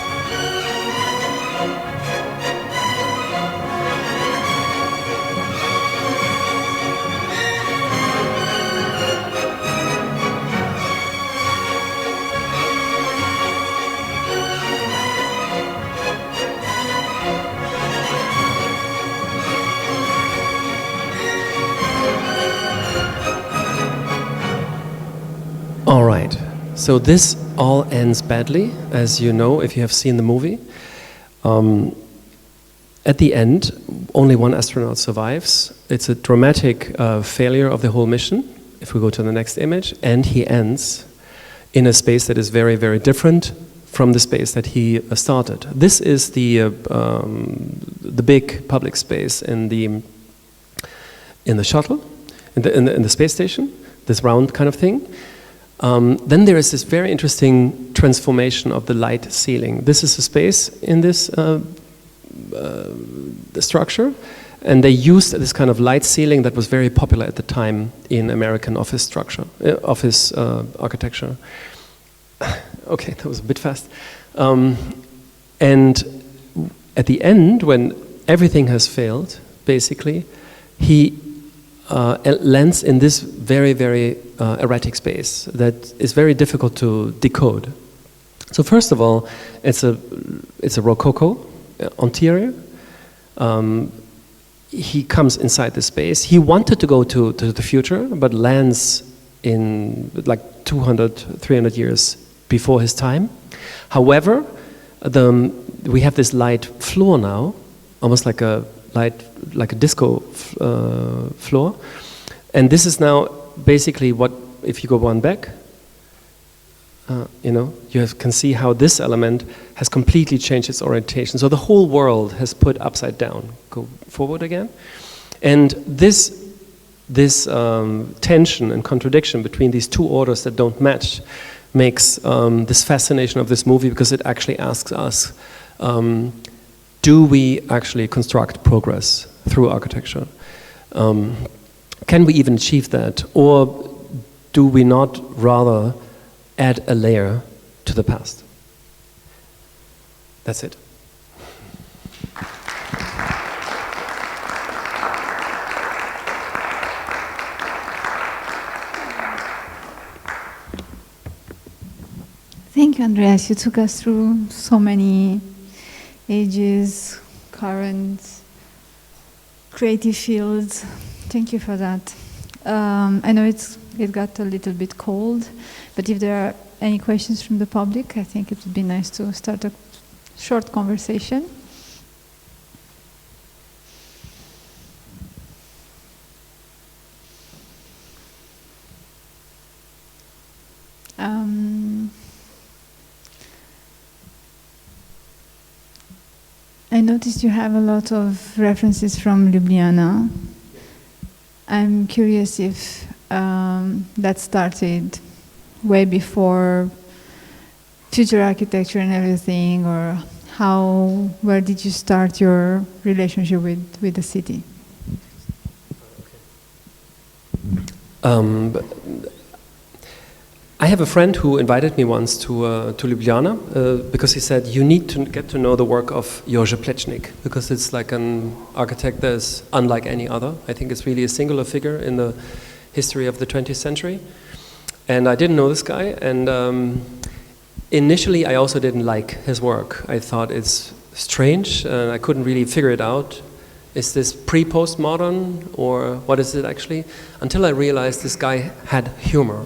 All right, so this all ends badly, as you know, if you have seen the movie. At the end, only one astronaut survives. It's a dramatic failure of the whole mission, if we go to the next image, and he ends in a space that is very, very different from the space that he started. This is the big public space in the shuttle, in the space station, this round kind of thing. Then there is this very interesting transformation of the light ceiling. This is a space in this the structure, and they used this kind of light ceiling that was very popular at the time in American office structure, office architecture. Okay, that was a bit fast. And at the end, when everything has failed, basically, he lands in this very, very erratic space that is very difficult to decode. So first of all, it's a rococo interior. He comes inside the space. He wanted to go to the future, but lands in like 200, 300 years before his time. However, we have this light floor now, almost like a disco floor, and this is now basically what, if you go one back, you can see how this element has completely changed its orientation. So the whole world has put upside down. Go forward again, and this this tension and contradiction between these two orders that don't match makes this fascination of this movie, because it actually asks us, do we actually construct progress through architecture? Can we even achieve that? Or do we not rather add a layer to the past? That's it. Thank you, Andreas. You took us through so many ages, currents, creative fields. Thank you for that. I know it got a little bit cold, but if there are any questions from the public, I think it would be nice to start a short conversation. I noticed you have a lot of references from Ljubljana. I'm curious if that started way before future architecture and everything, or where did you start your relationship with the city? I have a friend who invited me once to Ljubljana because he said, you need to get to know the work of Jože Plečnik, because it's like an architect that is unlike any other. I think it's really a singular figure in the history of the 20th century. And I didn't know this guy, and initially I also didn't like his work. I thought it's strange, and I couldn't really figure it out. Is this pre-postmodern, or what is it actually? Until I realized this guy had humor.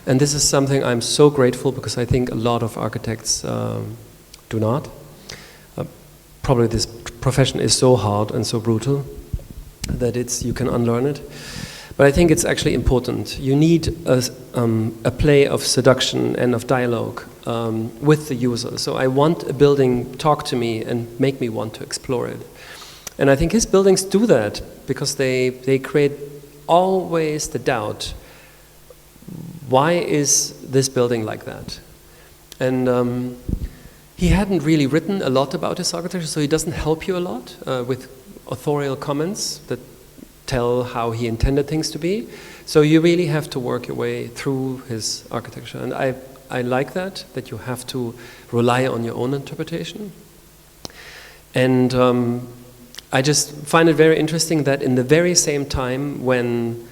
And this is something I'm so grateful, because I think a lot of architects do not. Probably this profession is so hard and so brutal that you can unlearn it. But I think it's actually important. You need a play of seduction and of dialogue with the user. So I want a building talk to me and make me want to explore it. And I think his buildings do that, because they create always the doubt. Why is this building like that? And he hadn't really written a lot about his architecture, so he doesn't help you a lot with authorial comments that tell how he intended things to be. So you really have to work your way through his architecture. And I like that you have to rely on your own interpretation. And I just find it very interesting that in the very same time when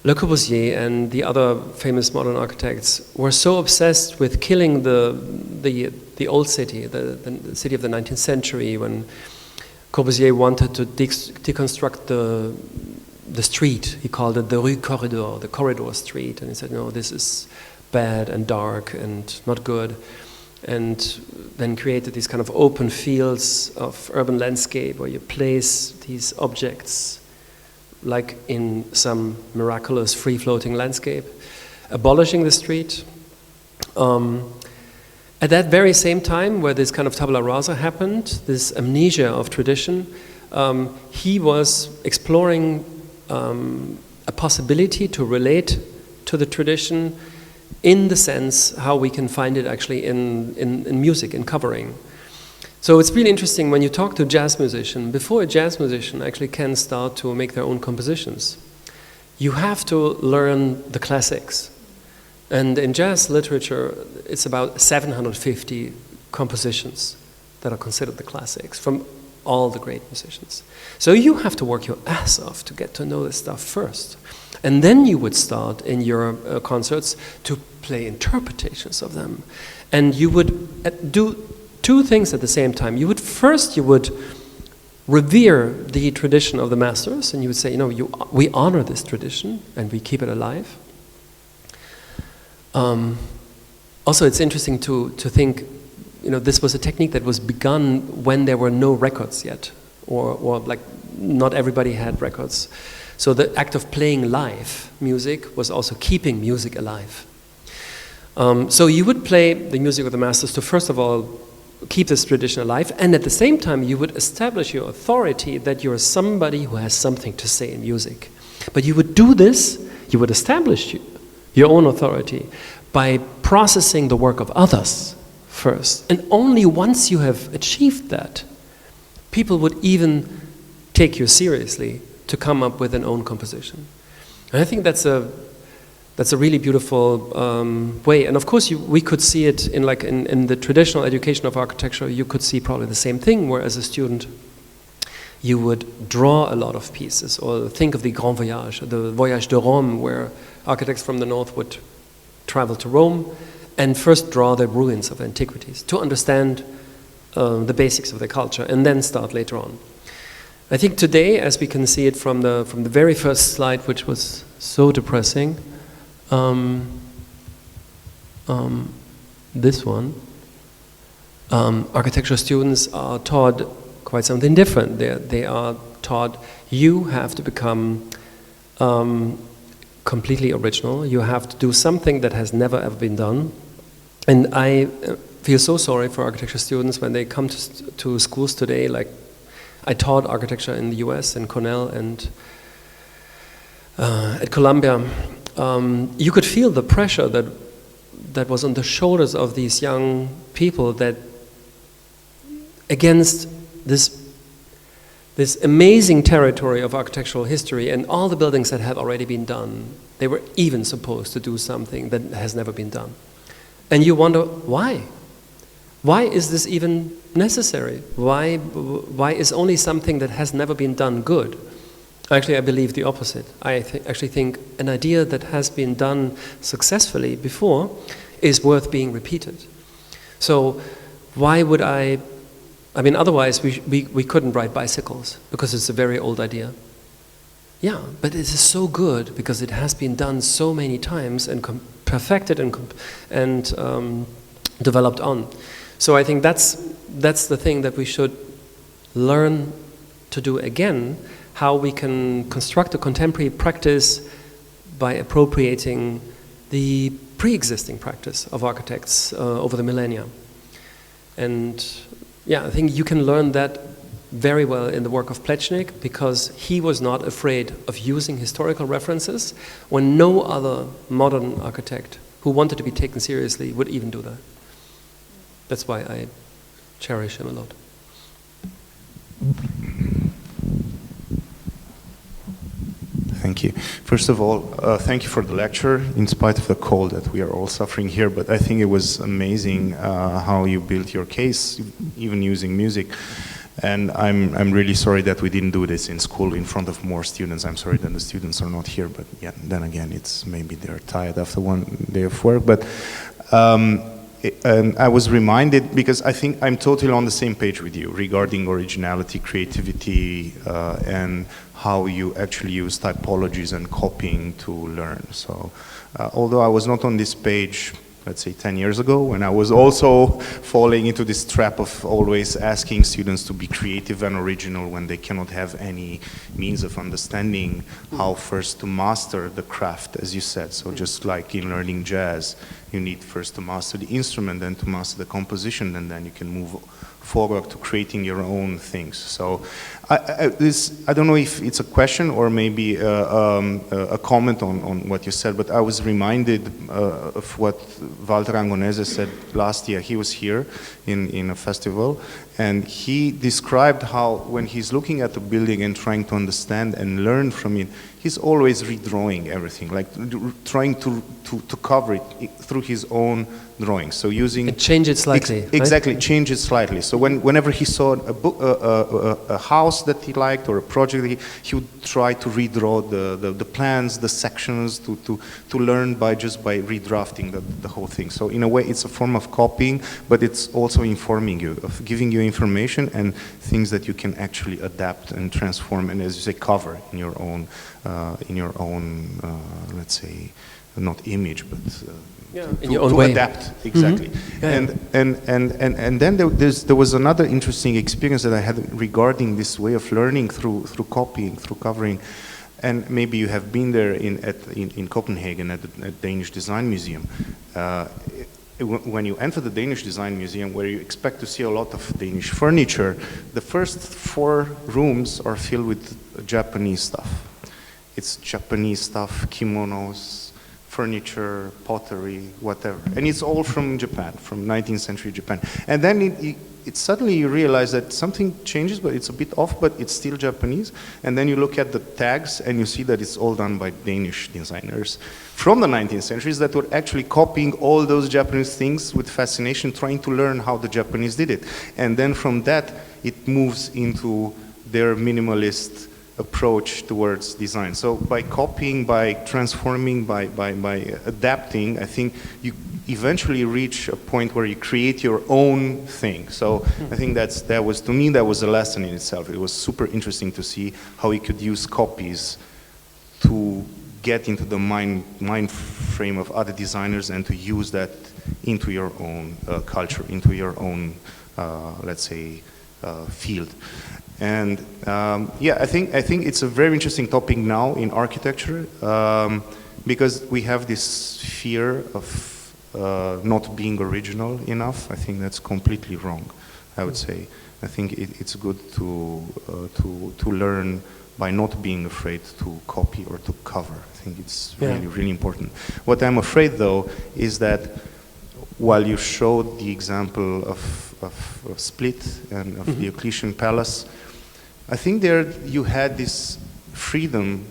Le Corbusier and the other famous modern architects were so obsessed with killing the old city, the city of the 19th century, when Corbusier wanted to deconstruct the street. He called it the Rue Corridor, the corridor street, and he said, no, this is bad and dark and not good, and then created these kind of open fields of urban landscape where you place these objects like in some miraculous free-floating landscape, abolishing the street. At that very same time, where this kind of tabula rasa happened, this amnesia of tradition, he was exploring a possibility to relate to the tradition in the sense how we can find it actually in music, in covering. So it's really interesting when you talk to a jazz musician, before a jazz musician actually can start to make their own compositions, you have to learn the classics. And in jazz literature, it's about 750 compositions that are considered the classics from all the great musicians. So you have to work your ass off to get to know this stuff first. And then you would start in your concerts to play interpretations of them. And you would do two things at the same time. You would revere the tradition of the masters, and you would say, we honor this tradition and we keep it alive. Also, it's interesting to think, this was a technique that was begun when there were no records yet, or like not everybody had records. So the act of playing live music was also keeping music alive. So you would play the music of the masters to, first of all, keep this tradition alive, and at the same time you would establish your authority that you're somebody who has something to say in music. But you would do this, you would establish your own authority by processing the work of others first. And only once you have achieved that, people would even take you seriously to come up with an own composition. And I think that's a really beautiful way. And of course, we could see it in the traditional education of architecture. You could see probably the same thing, where as a student, you would draw a lot of pieces, or think of the Grand Voyage, the Voyage de Rome, where architects from the north would travel to Rome and first draw the ruins of antiquities to understand the basics of the culture, and then start later on. I think today, as we can see it from the very first slide, which was so depressing, this one, architecture students are taught quite something different. They are taught you have to become completely original. You have to do something that has never ever been done. And I feel so sorry for architecture students when they come to schools today. Like, I taught architecture in the US, in Cornell and at Columbia. You could feel the pressure that was on the shoulders of these young people, that against this amazing territory of architectural history and all the buildings that have already been done, they were even supposed to do something that has never been done. And you wonder, why? Why is this even necessary? Why is only something that has never been done good? Actually, I believe the opposite. I actually think an idea that has been done successfully before is worth being repeated. So why would I mean, otherwise we couldn't ride bicycles, because it's a very old idea. Yeah, but it is so good because it has been done so many times and perfected and developed on. So I think that's the thing that we should learn to do again, how we can construct a contemporary practice by appropriating the pre-existing practice of architects over the millennia. And yeah, I think you can learn that very well in the work of Plečnik, because he was not afraid of using historical references when no other modern architect who wanted to be taken seriously would even do that. That's why I cherish him a lot. Thank you. First of all, thank you for the lecture, in spite of the cold that we are all suffering here, but I think it was amazing how you built your case, even using music. And I'm really sorry that we didn't do this in school in front of more students. I'm sorry that the students are not here, but yeah, then again, it's maybe they're tired after one day of work. But and I was reminded, because I think I'm totally on the same page with you regarding originality, creativity, and how you actually use typologies and copying to learn. So although I was not on this page, let's say 10 years ago, when I was also falling into this trap of always asking students to be creative and original when they cannot have any means of understanding how first to master the craft, as you said. So just like in learning jazz, you need first to master the instrument, then to master the composition, and then you can move forward to creating your own things. So I don't know if it's a question or maybe a comment on what you said, but I was reminded of what Walter Angonese said last year. He was here in a festival, and he described how when he's looking at the building and trying to understand and learn from it, he's always redrawing everything, like trying to cover it through his own drawings. So using... And change it slightly. Exactly, right? change it slightly. So whenever he saw a house that he liked or a project, he would try to redraw the plans, the sections, to learn by redrafting the whole thing. So in a way, it's a form of copying, but it's also informing you, of giving you information and things that you can actually adapt and transform, and as you say, cover in your own, let's say, not image, but in your own way. Adapt, exactly. Mm-hmm. And then there was another interesting experience that I had regarding this way of learning through copying, through covering. And maybe you have been there in Copenhagen at the Danish Design Museum. When you enter the Danish Design Museum, where you expect to see a lot of Danish furniture, the first 4 rooms are filled with Japanese stuff. it's Japanese stuff, kimonos, furniture, pottery, whatever. And it's all from Japan, from 19th century Japan. And then it suddenly you realize that something changes, but it's a bit off, but it's still Japanese. And then you look at the tags and you see that it's all done by Danish designers from the 19th centuries that were actually copying all those Japanese things with fascination, trying to learn how the Japanese did it. And then from that, it moves into their minimalist approach towards design. So by copying, by transforming, by adapting, I think you eventually reach a point where you create your own thing. So I think that was, to me, that was a lesson in itself. It was super interesting to see how you could use copies to get into the mind frame of other designers and to use that into your own culture, into your own, let's say, field. And yeah, I think it's a very interesting topic now in architecture because we have this fear of not being original enough. I think that's completely wrong, I would say. I think it's good to learn by not being afraid to copy or to cover. I think it's really, really important. What I'm afraid, though, is that while you showed the example of Split and of the Diocletian Palace, I think there you had this freedom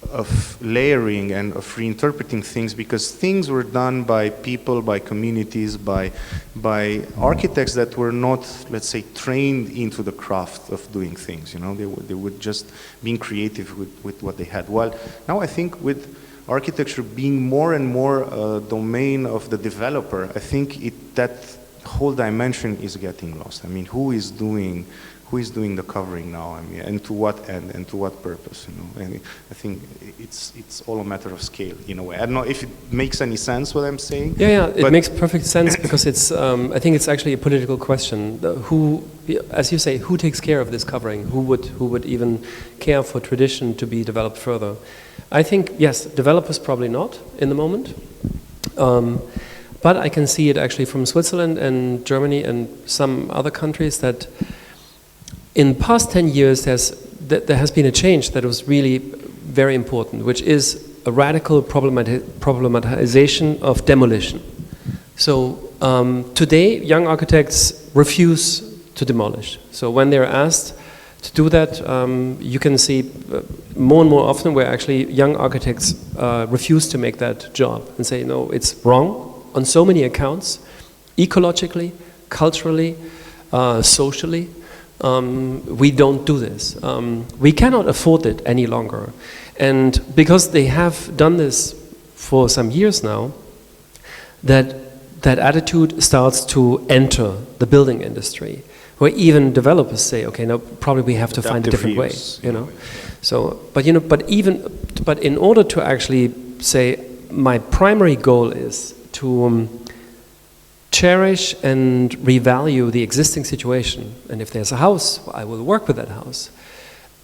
of layering and of reinterpreting things because things were done by people, by communities, by architects that were not, let's say, trained into the craft of doing things. You know, they were just being creative with what they had. Well, now I think with architecture being more and more a domain of the developer, I think that whole dimension is getting lost. I mean, who is doing the covering now? I mean, and to what end and to what purpose? You know, and I think it's all a matter of scale in a way. I don't know if it makes any sense what I'm saying. Yeah, it makes perfect sense because it's. I think it's actually a political question. Who, as you say, who takes care of this covering? Who would even care for tradition to be developed further? I think yes, developers probably not in the moment. But I can see it actually from Switzerland and Germany and some other countries that in the past 10 years there has been a change that was really very important, which is a radical problematization of demolition. So today young architects refuse to demolish. So when they're asked to do that, you can see more and more often where actually young architects refuse to make that job and say, no, it's wrong on so many accounts, ecologically, culturally, socially. We don't do this. We cannot afford it any longer. And because they have done this for some years now, that attitude starts to enter the building industry, where even developers say, okay, now probably we have to find a different way, you know. So, but in order to actually say, my primary goal is to cherish and revalue the existing situation, and if there's a house, I will work with that house.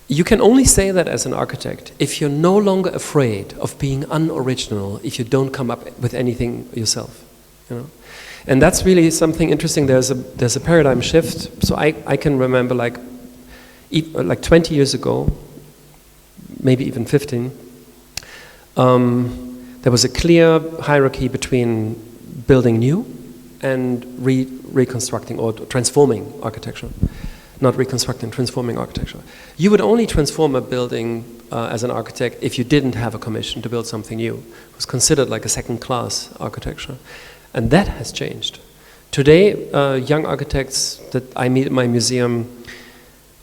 You can only say that as an architect if you're no longer afraid of being unoriginal, if you don't come up with anything yourself, you know. And that's really something interesting. There's a paradigm shift. So I can remember like 20 years ago, maybe even 15, there was a clear hierarchy between building new and reconstructing or transforming architecture. Not reconstructing, transforming architecture. You would only transform a building as an architect if you didn't have a commission to build something new. It was considered like a second-class architecture. And that has changed. Today, young architects that I meet in my museum,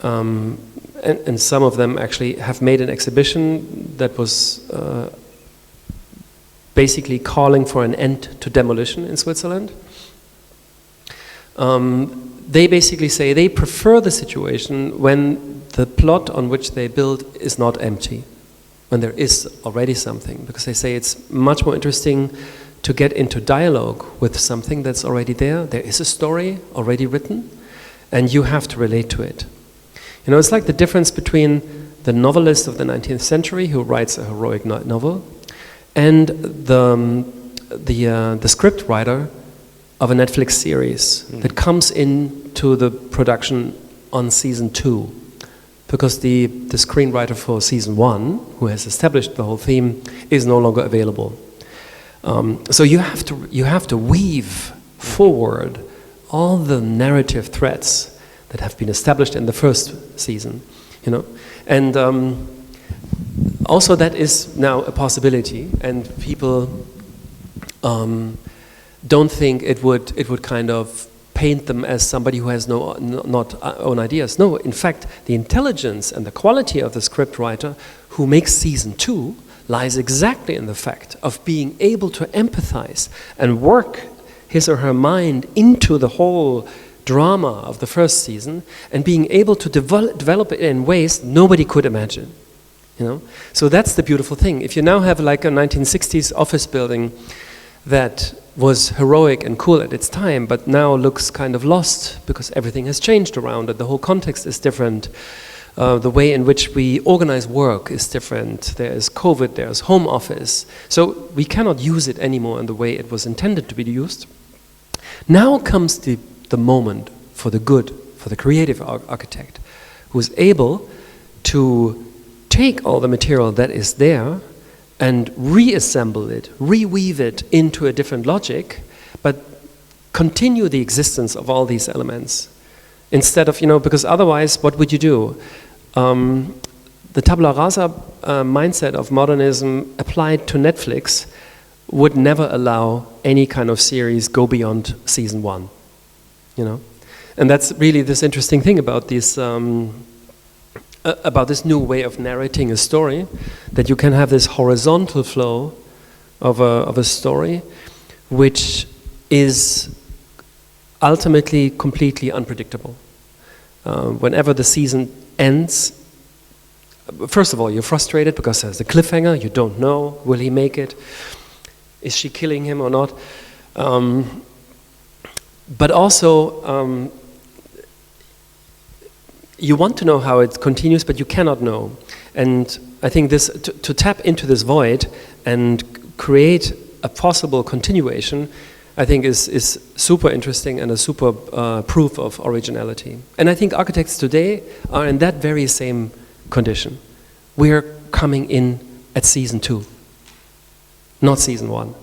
and some of them actually have made an exhibition that was basically calling for an end to demolition in Switzerland. They basically say they prefer the situation when the plot on which they build is not empty, when there is already something, because they say it's much more interesting to get into dialogue with something that's already there. There is a story already written, and you have to relate to it. You know, it's like the difference between the novelist of the 19th century who writes a heroic novel and the script writer of a Netflix series that comes into the production on season 2. because the screenwriter for season 1, who has established the whole theme, is no longer available. So you have to weave forward all the narrative threads that have been established in the first season, you know, and also that is now a possibility, and people don't think it would kind of paint them as somebody who has not own ideas. No, in fact, the intelligence and the quality of the scriptwriter who makes season 2 lies exactly in the fact of being able to empathize and work his or her mind into the whole drama of the first season and being able to develop it in ways nobody could imagine. You know? So that's the beautiful thing. If you now have like a 1960s office building that was heroic and cool at its time, but now looks kind of lost because everything has changed around it, the whole context is different. The way in which we organize work is different. There's COVID, there's home office. So we cannot use it anymore in the way it was intended to be used. Now comes the moment for the good, for the creative architect, who is able to take all the material that is there and reassemble it, reweave it into a different logic, but continue the existence of all these elements. Instead of, you know, because otherwise, what would you do? The tabula rasa mindset of modernism applied to Netflix would never allow any kind of series go beyond season 1, you know? And that's really this interesting thing about this new way of narrating a story, that you can have this horizontal flow of a story, which is ultimately completely unpredictable. Whenever the season ends, first of all, you're frustrated because there's a cliffhanger, you don't know, will he make it? Is she killing him or not? But also, you want to know how it continues, but you cannot know. And I think this, to tap into this void and create a possible continuation, I think is super interesting and a super proof of originality. And I think architects today are in that very same condition. We are coming in at season 2, not season 1.